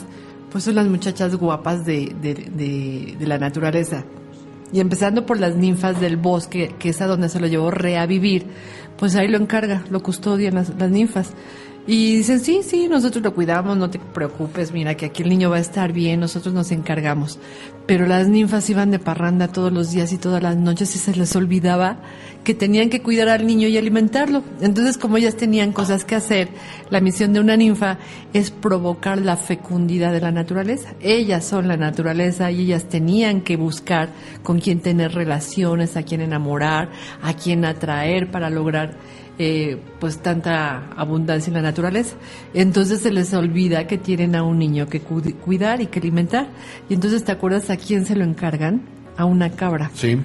pues son las muchachas guapas de la naturaleza. Y empezando por las ninfas del bosque, que es a donde se lo llevó Rea a vivir, pues ahí lo encarga, lo custodian las ninfas. Y dicen, sí, nosotros lo cuidamos, no te preocupes, mira que aquí el niño va a estar bien, nosotros nos encargamos. Pero las ninfas iban de parranda todos los días y todas las noches y se les olvidaba que tenían que cuidar al niño y alimentarlo. Entonces, como ellas tenían cosas que hacer, la misión de una ninfa es provocar la fecundidad de la naturaleza. Ellas son la naturaleza y ellas tenían que buscar con quién tener relaciones, a quién enamorar, a quién atraer para lograr pues tanta abundancia en la naturaleza. Entonces se les olvida que tienen a un niño que cuidar y que alimentar. Y entonces, ¿te acuerdas a quién se lo encargan? A una cabra. Sí.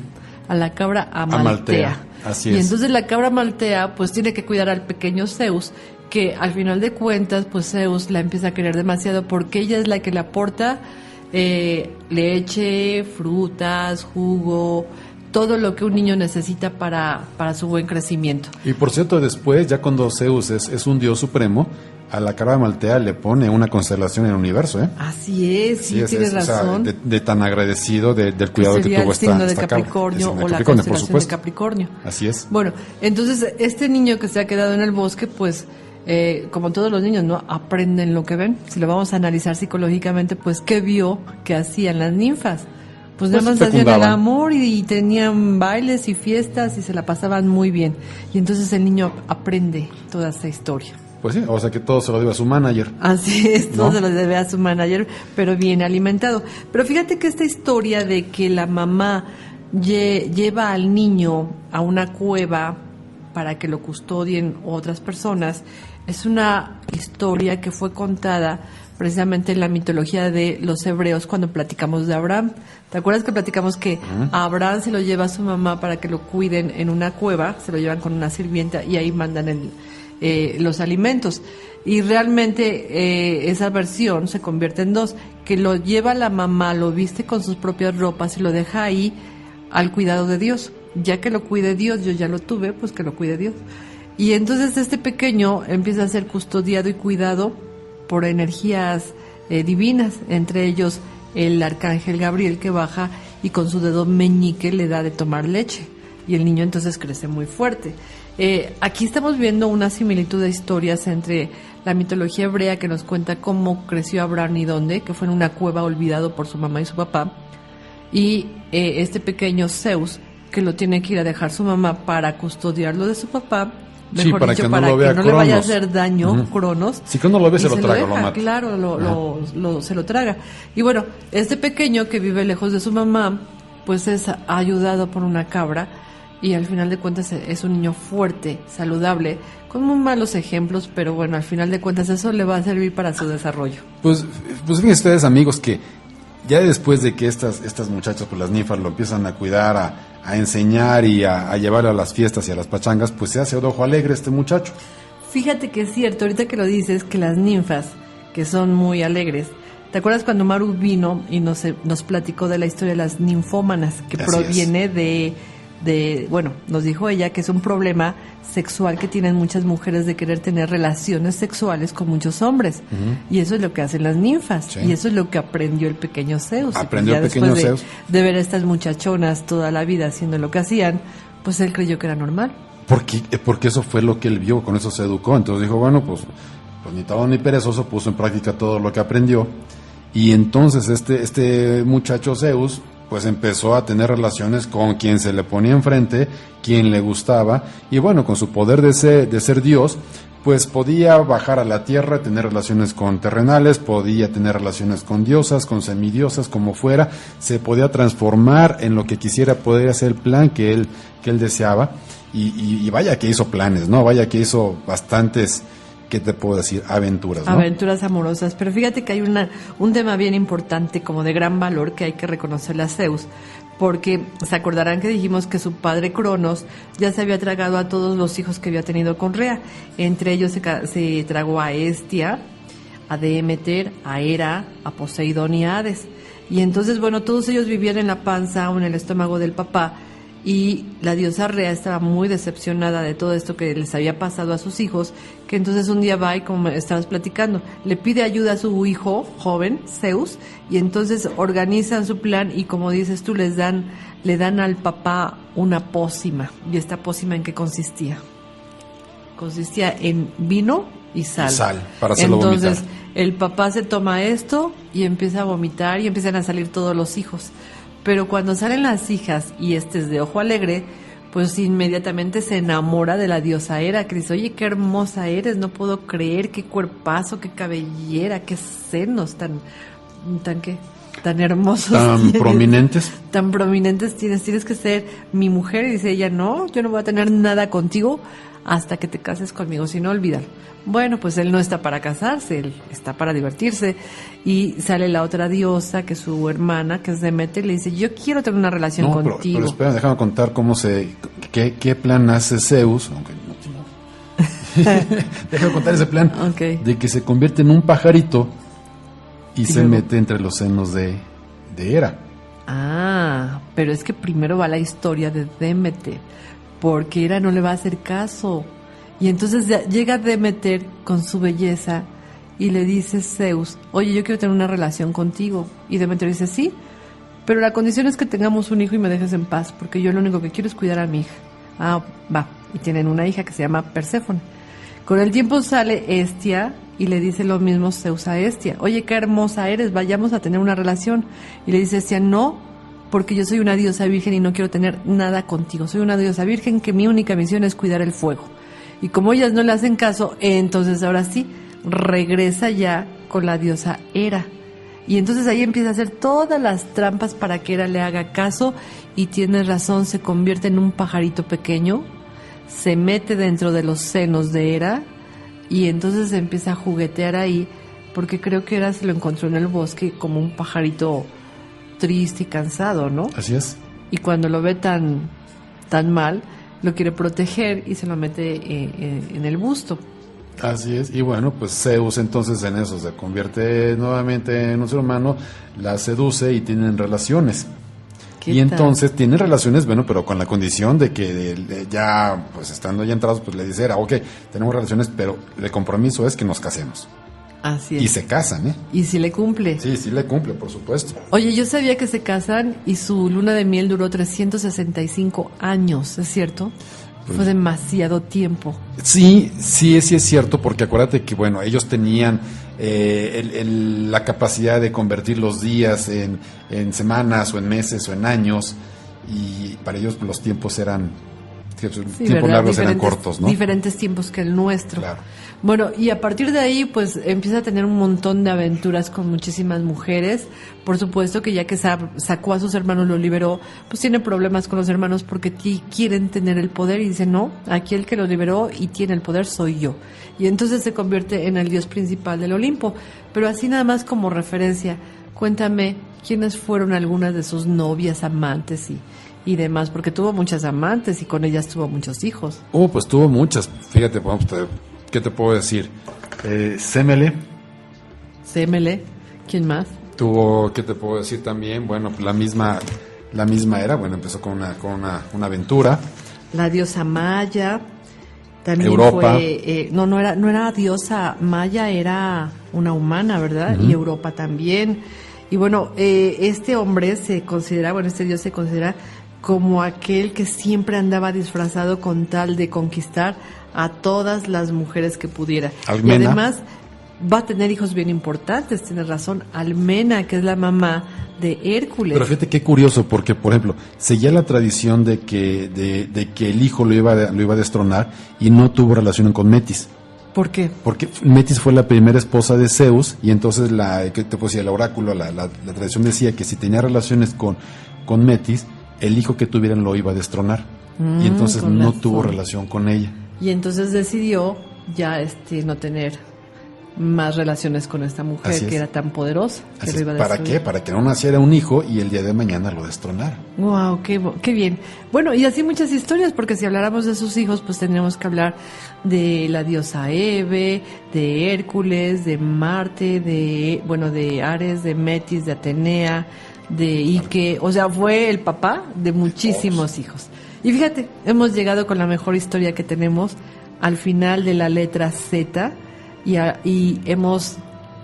A la cabra Amaltea. Así es. Y es. entonces la cabra Amaltea pues tiene que cuidar al pequeño Zeus, que al final de cuentas pues Zeus la empieza a querer demasiado porque ella es la que le aporta leche, frutas, jugo, todo lo que un niño necesita para su buen crecimiento. Y por cierto, después, ya cuando Zeus es un dios supremo, a la cabra Amaltea le pone una constelación en el universo, ¿eh? Así es, sí, tienes razón. O sea, de tan agradecido del cuidado que tuvo esta cabra. El signo de Capricornio o la constelación de Capricornio. Así es. Bueno, entonces este niño que se ha quedado en el bosque, pues, como todos los niños, ¿no? Aprenden lo que ven. Si lo vamos a analizar psicológicamente, pues, ¿qué vio que hacían las ninfas? Pues nada más hacían el amor y tenían bailes y fiestas y se la pasaban muy bien. Y entonces el niño aprende toda esa historia. Pues sí, o sea que todo se lo debe a su manager. Así es, todo se lo debe a su manager, pero bien alimentado. Pero fíjate que esta historia de que la mamá lleva al niño a una cueva para que lo custodien otras personas, es una historia que fue contada precisamente en la mitología de los hebreos cuando platicamos de Abraham. ¿Te acuerdas que platicamos que a Abraham se lo lleva a su mamá para que lo cuiden en una cueva? Se lo llevan con una sirvienta y ahí mandan los alimentos. Y realmente esa versión se convierte en dos, que lo lleva la mamá, lo viste con sus propias ropas y lo deja ahí al cuidado de Dios. Ya que lo cuide Dios, yo ya lo tuve, pues que lo cuide Dios. Y entonces este pequeño empieza a ser custodiado y cuidado por energías divinas, entre ellos el arcángel Gabriel, que baja y con su dedo meñique le da de tomar leche y el niño entonces crece muy fuerte. Aquí estamos viendo una similitud de historias entre la mitología hebrea, que nos cuenta cómo creció Abraham y dónde, que fue en una cueva olvidado por su mamá y su papá, y este pequeño Zeus, que lo tiene que ir a dejar su mamá para custodiarlo de su papá. Mejor para dicho, que no para lo vea que no Cronos. le vaya a hacer daño Cronos. Si Cronos lo ve, se lo traga, deja, lo mata. Claro, se lo traga. Y bueno, este pequeño que vive lejos de su mamá, pues es ayudado por una cabra y al final de cuentas es un niño fuerte, saludable, con muy malos ejemplos, pero bueno, al final de cuentas eso le va a servir para su desarrollo. Pues fíjense ustedes, amigos, que ya después de que estas muchachas, pues las ninfas lo empiezan a cuidar, a enseñar y a llevar a las fiestas y a las pachangas, pues se hace de ojo alegre este muchacho. Fíjate que es cierto, ahorita que lo dices, que las ninfas, que son muy alegres, ¿te acuerdas cuando Maru vino y nos platicó de la historia de las ninfómanas, que Así proviene bueno, nos dijo ella que es un problema sexual que tienen muchas mujeres de querer tener relaciones sexuales con muchos hombres? Y eso es lo que hacen las ninfas, Sí. y eso es lo que aprendió el pequeño Zeus. Aprendió Y ya el pequeño después Zeus. de ver a estas muchachonas toda la vida haciendo lo que hacían, pues él creyó que era normal. Porque eso fue lo que él vio, con eso se educó. Entonces dijo, bueno, pues ni todo ni perezoso, puso en práctica todo lo que aprendió. Y entonces este muchacho Zeus pues empezó a tener relaciones con quien se le ponía enfrente, quien le gustaba, y bueno, con su poder de ser Dios, pues podía bajar a la tierra, tener relaciones con terrenales, podía tener relaciones con diosas, con semidiosas, como fuera, se podía transformar en lo que quisiera, poder hacer el plan que él deseaba, y vaya que hizo planes, ¿no? Vaya que hizo bastantes, ¿qué te puedo decir? Aventuras, ¿no? Aventuras amorosas, pero fíjate que hay un tema bien importante, como de gran valor, que hay que reconocerle a Zeus, porque se acordarán que dijimos que su padre Cronos ya se había tragado a todos los hijos que había tenido con Rea. Entre ellos se tragó a Hestia, a Demeter, a Hera, a Poseidón y a Hades. Y entonces, bueno, todos ellos vivían en la panza o en el estómago del papá, y la diosa Rea estaba muy decepcionada de todo esto que les había pasado a sus hijos, que entonces un día va y, como estabas platicando, le pide ayuda a su hijo joven, Zeus, y entonces organizan su plan y, como dices tú, le dan al papá una pócima. ¿Y esta pócima en qué consistía? Consistía en vino y sal. Para hacerlo vomitar. Entonces el papá se toma esto y empieza a vomitar y empiezan a salir todos los hijos. Pero cuando salen las hijas y este es de ojo alegre, pues inmediatamente se enamora de la diosa Hera, que dice, oye, qué hermosa eres, no puedo creer, qué cuerpazo, qué cabellera, qué senos tan hermosos. Tan tienes, prominentes. Tan prominentes tienes que ser mi mujer. Y dice ella, no, yo no voy a tener nada contigo hasta que te cases conmigo, si no, olvídalo. Bueno, pues él no está para casarse, él está para divertirse. Y sale la otra diosa, que es su hermana, que es Demeter, y le dice, yo quiero tener una relación contigo. Pero espera, déjame contar qué plan hace Zeus, aunque no. Déjame contar ese plan, Okay. de que se convierte en un pajarito y se luego mete entre los senos de Hera. Ah, pero es que primero va la historia de Demeter, porque Hera no le va a hacer caso. Y entonces llega Demeter con su belleza y le dice Zeus, oye, yo quiero tener una relación contigo. Y Demeter dice, sí, pero la condición es que tengamos un hijo y me dejes en paz, porque yo lo único que quiero es cuidar a mi hija. Ah, va. Y tienen una hija que se llama Perséfone. Con el tiempo sale Hestia y le dice lo mismo Zeus a Hestia, oye, qué hermosa eres, vayamos a tener una relación. Y le dice Hestia, no, porque yo soy una diosa virgen y no quiero tener nada contigo. Soy una diosa virgen que mi única misión es cuidar el fuego. Y como ellas no le hacen caso, entonces ahora sí, regresa ya con la diosa Hera. Y entonces ahí empieza a hacer todas las trampas para que Hera le haga caso, y tiene razón, se convierte en un pajarito pequeño, se mete dentro de los senos de Hera, y entonces se empieza a juguetear ahí, porque creo que Hera se lo encontró en el bosque como un pajarito triste y cansado, ¿no? Así es. Y cuando lo ve tan mal, lo quiere proteger y se lo mete en el busto. Así es, y bueno, pues Zeus entonces en eso se convierte nuevamente en un ser humano, la seduce y tienen relaciones. Y entonces tienen relaciones, bueno, pero con la condición de que ya, pues estando ya entrados, pues le dice, ok, tenemos relaciones, pero el compromiso es que nos casemos. Así es. Y se casan, ¿eh? Y si le cumple. Sí, sí le cumple, por supuesto. Oye, yo sabía que se casan y su luna de miel duró 365 años, ¿es cierto? Pues, fue demasiado tiempo. Sí es cierto, porque acuérdate que, bueno, ellos tenían la capacidad de convertir los días en semanas o en meses o en años, y para ellos los tiempos eran tiempos largos eran cortos, ¿no? Diferentes tiempos que el nuestro. Claro. Bueno, y a partir de ahí, pues empieza a tener un montón de aventuras con muchísimas mujeres. Por supuesto que ya que sacó a sus hermanos, lo liberó, pues tiene problemas con los hermanos porque quieren tener el poder y dice, no, aquí el que lo liberó y tiene el poder soy yo. Y entonces se convierte en el dios principal del Olimpo. Pero así nada más como referencia, cuéntame quiénes fueron algunas de sus novias, amantes y demás, porque tuvo muchas amantes y con ellas tuvo muchos hijos. Pues tuvo muchas. Fíjate, ¿qué te puedo decir? Semele. ¿Quién más? Tuvo, ¿qué te puedo decir también? Bueno, pues la misma era, bueno, empezó con una aventura. La diosa Maya. También Europa. No era diosa Maya, era una humana, ¿verdad? Uh-huh. Y Europa también. Y bueno, este dios se considera como aquel que siempre andaba disfrazado con tal de conquistar a todas las mujeres que pudiera. Almena. Y además va a tener hijos bien importantes, tienes razón, Almena, que es la mamá de Hércules. Pero fíjate qué curioso, porque por ejemplo, seguía la tradición de que el hijo lo iba a destronar y no tuvo relación con Metis. ¿Por qué? Porque Metis fue la primera esposa de Zeus y entonces ¿qué te puedo decir? El oráculo, la tradición decía que si tenía relaciones con Metis, el hijo que tuvieran lo iba a destronar. Y entonces no tuvo relación con ella. Y entonces decidió ya no tener más relaciones con esta mujer que era tan poderosa. Que lo iba a ¿Para destruir. qué? Para que no naciera un hijo y el día de mañana lo destronara. Wow, qué bien. Bueno, y así muchas historias, porque si habláramos de sus hijos, pues tendríamos que hablar de la diosa Hebe, de Hércules, de Marte, de Ares, de Metis, de Atenea, de Ike. O sea, fue el papá de muchísimos hijos. Y fíjate, hemos llegado con la mejor historia que tenemos al final de la letra Z y hemos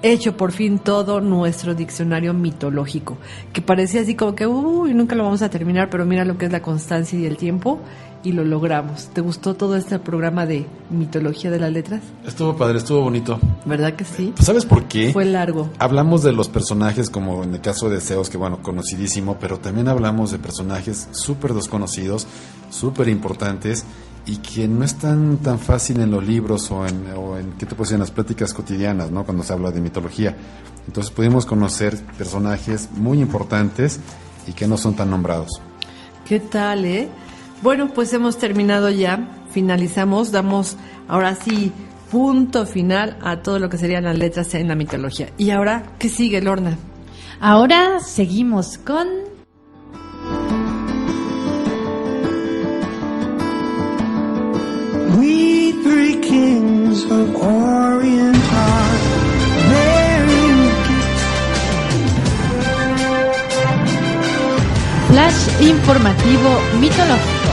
hecho por fin todo nuestro diccionario mitológico, que parecía así como que nunca lo vamos a terminar, pero mira lo que es la constancia y el tiempo, y lo logramos. ¿Te gustó todo este programa de mitología de las letras? Estuvo padre, estuvo bonito. ¿Verdad que sí? ¿Sabes por qué? Fue largo. Hablamos de los personajes, como en el caso de Zeus, que bueno, conocidísimo, pero también hablamos de personajes súper desconocidos, súper importantes, y que no es tan fácil en los libros o en ¿qué te puedo decir? En las pláticas cotidianas, ¿no? Cuando se habla de mitología. Entonces pudimos conocer personajes muy importantes y que no son tan nombrados. ¿Qué tal, Bueno, pues hemos terminado ya, finalizamos, damos ahora sí punto final a todo lo que serían las letras en la mitología. ¿Y ahora qué sigue, Lorna? Ahora seguimos con... We three kings of Orient are bearing Flash informativo mitológico.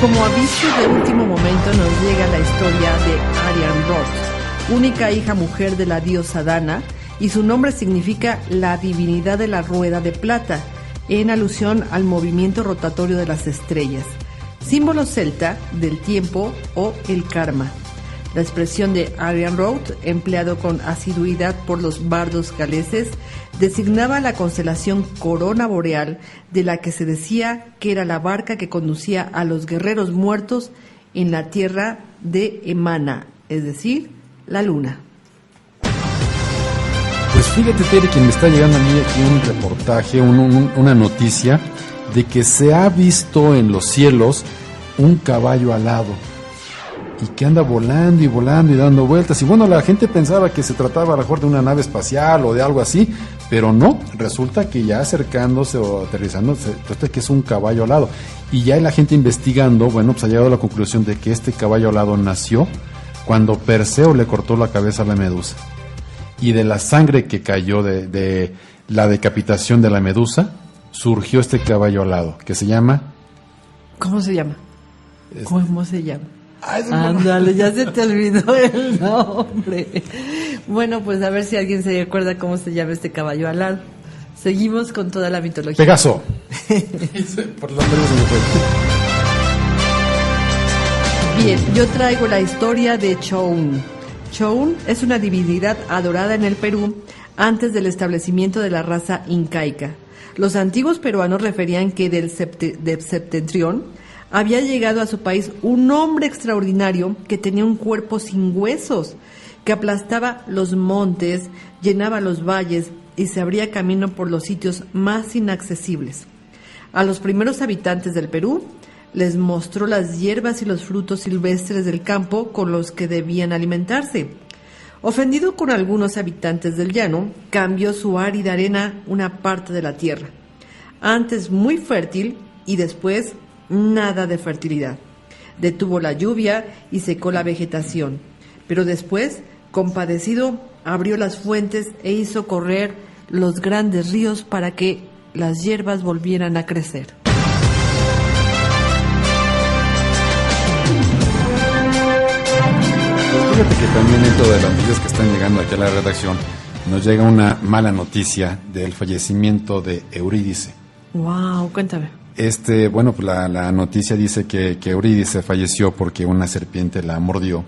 Como aviso de último momento nos llega la historia de Arianrhod, única hija mujer de la diosa Dana, y su nombre significa la divinidad de la rueda de plata, en alusión al movimiento rotatorio de las estrellas, símbolo celta del tiempo o el karma. La expresión de Arianrhod, empleado con asiduidad por los bardos galeses, designaba la constelación Corona Boreal, de la que se decía que era la barca que conducía a los guerreros muertos en la tierra de Emana, es decir, la luna. Pues fíjate, Tere, que me está llegando a mí aquí un reportaje, una noticia de que se ha visto en los cielos un caballo alado y que anda volando y dando vueltas. Y bueno, la gente pensaba que se trataba a lo mejor de una nave espacial o de algo así, pero no, resulta que ya acercándose o aterrizándose, resulta que es un caballo alado. Y ya la gente investigando, bueno, pues ha llegado a la conclusión de que este caballo alado nació cuando Perseo le cortó la cabeza a la medusa. Y de la sangre que cayó de la decapitación de la medusa, surgió este caballo alado, que se llama... ¿Cómo se llama? ¿Cómo se llama? Ándale, ya se te olvidó el nombre. Bueno, pues a ver si alguien se acuerda cómo se llama este caballo alado. Seguimos con toda la mitología. Pegaso. Por los nervios se me fue. Bien, yo traigo la historia de Choun. Choun es una divinidad adorada en el Perú antes del establecimiento de la raza incaica. Los antiguos peruanos referían que del septentrión había llegado a su país un hombre extraordinario que tenía un cuerpo sin huesos, que aplastaba los montes, llenaba los valles y se abría camino por los sitios más inaccesibles. A los primeros habitantes del Perú les mostró las hierbas y los frutos silvestres del campo con los que debían alimentarse. Ofendido con algunos habitantes del llano, cambió su árida arena una parte de la tierra, antes muy fértil y después nada de fertilidad. Detuvo la lluvia y secó la vegetación, pero después, compadecido, abrió las fuentes e hizo correr los grandes ríos para que las hierbas volvieran a crecer. Fíjate que también dentro de las noticias que están llegando aquí a la redacción, nos llega una mala noticia del fallecimiento de Eurídice. Wow, cuéntame. Bueno, pues la noticia dice que Eurídice falleció porque una serpiente la mordió.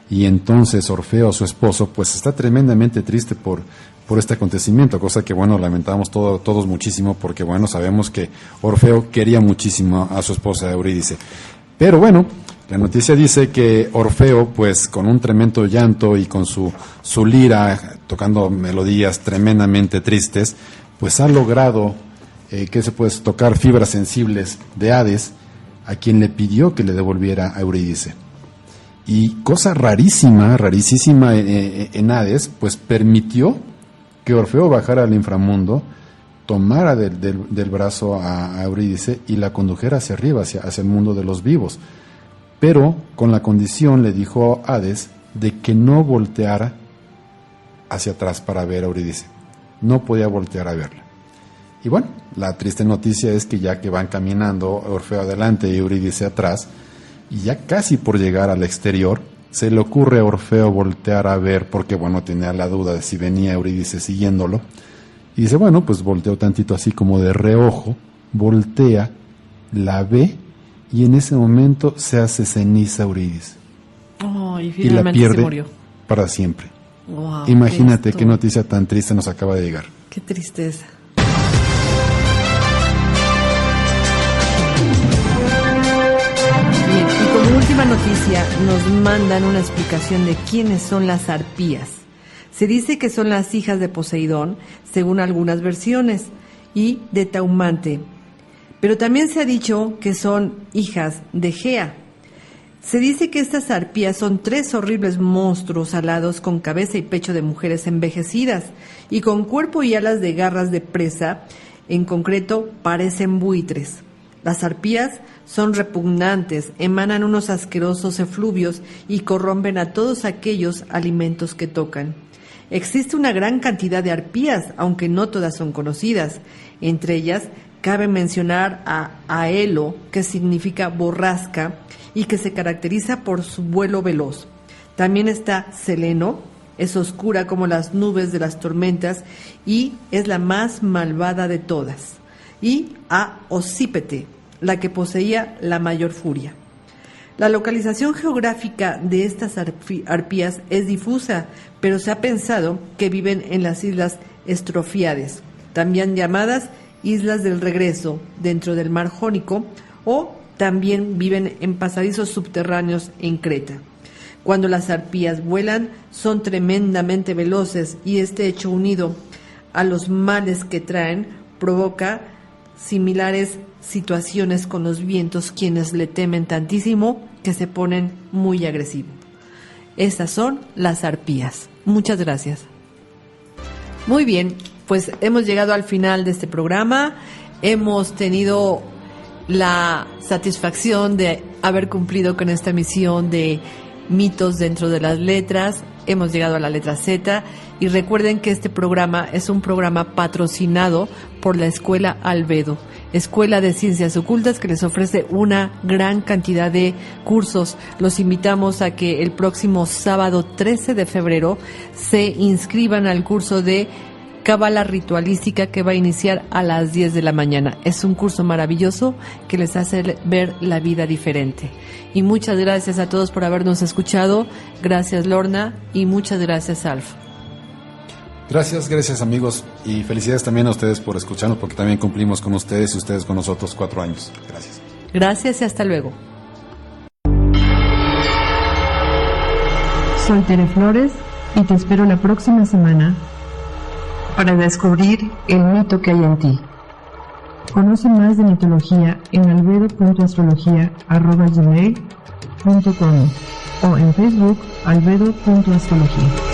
Y entonces Orfeo, su esposo, pues está tremendamente triste por este acontecimiento, cosa que, bueno, lamentamos todos muchísimo, porque, bueno, sabemos que Orfeo quería muchísimo a su esposa Eurídice. Pero bueno, la noticia dice que Orfeo, pues con un tremendo llanto y con su lira, tocando melodías tremendamente tristes, pues ha logrado tocar fibras sensibles de Hades, a quien le pidió que le devolviera a Eurídice. Y cosa rarísima en Hades, pues permitió que Orfeo bajara al inframundo, tomara del brazo a Eurídice y la condujera hacia arriba, hacia el mundo de los vivos. Pero con la condición, le dijo a Hades, de que no volteara hacia atrás para ver a Eurídice. No podía voltear a verla. Y bueno, la triste noticia es que ya que van caminando, Orfeo adelante y Eurídice atrás, y ya casi por llegar al exterior, se le ocurre a Orfeo voltear a ver, porque bueno, tenía la duda de si venía Eurídice siguiéndolo, y dice, bueno, pues volteo tantito así como de reojo, voltea, la ve, y en ese momento se hace ceniza Eurídice. Oh, y la pierde para siempre. Wow, imagínate qué noticia tan triste nos acaba de llegar. Qué tristeza. Bien, y como última noticia nos mandan una explicación de quiénes son las arpías. Se dice que son las hijas de Poseidón, según algunas versiones, y de Taumante. Pero también se ha dicho que son hijas de Gea. Se dice que estas arpías son 3 horribles monstruos alados con cabeza y pecho de mujeres envejecidas y con cuerpo y alas de garras de presa, en concreto parecen buitres. Las arpías son repugnantes, emanan unos asquerosos efluvios y corrompen a todos aquellos alimentos que tocan. Existe una gran cantidad de arpías, aunque no todas son conocidas. Entre ellas, cabe mencionar a Aelo, que significa borrasca y que se caracteriza por su vuelo veloz. También está Seleno, es oscura como las nubes de las tormentas y es la más malvada de todas. Y a Ocípete, la que poseía la mayor furia. La localización geográfica de estas arpías es difusa, pero se ha pensado que viven en las islas Estrofiades, también llamadas Islas del Regreso, dentro del mar Jónico, o también viven en pasadizos subterráneos en Creta. Cuando las arpías vuelan, son tremendamente veloces y este hecho, unido a los males que traen, provoca similares situaciones con los vientos, quienes le temen tantísimo que se ponen muy agresivos. Estas son las arpías. Muchas gracias. Muy bien, pues hemos llegado al final de este programa. Hemos tenido la satisfacción de haber cumplido con esta misión de mitos dentro de las letras. Hemos llegado a la letra Z y recuerden que este programa es un programa patrocinado por la Escuela Albedo, Escuela de Ciencias Ocultas, que les ofrece una gran cantidad de cursos. Los invitamos a que el próximo sábado 13 de febrero se inscriban al curso de Cábala Ritualística, que va a iniciar a las 10 de la mañana. Es un curso maravilloso que les hace ver la vida diferente. Y muchas gracias a todos por habernos escuchado. Gracias, Lorna, y muchas gracias, Alf. Gracias amigos, y felicidades también a ustedes por escucharnos, porque también cumplimos con ustedes y ustedes con nosotros 4 años. Gracias. Gracias y hasta luego. Soy Tere Flores y te espero la próxima semana para descubrir el mito que hay en ti. Conoce más de mitología en albedo.astrología@gmail.com o en Facebook albedo.astrología.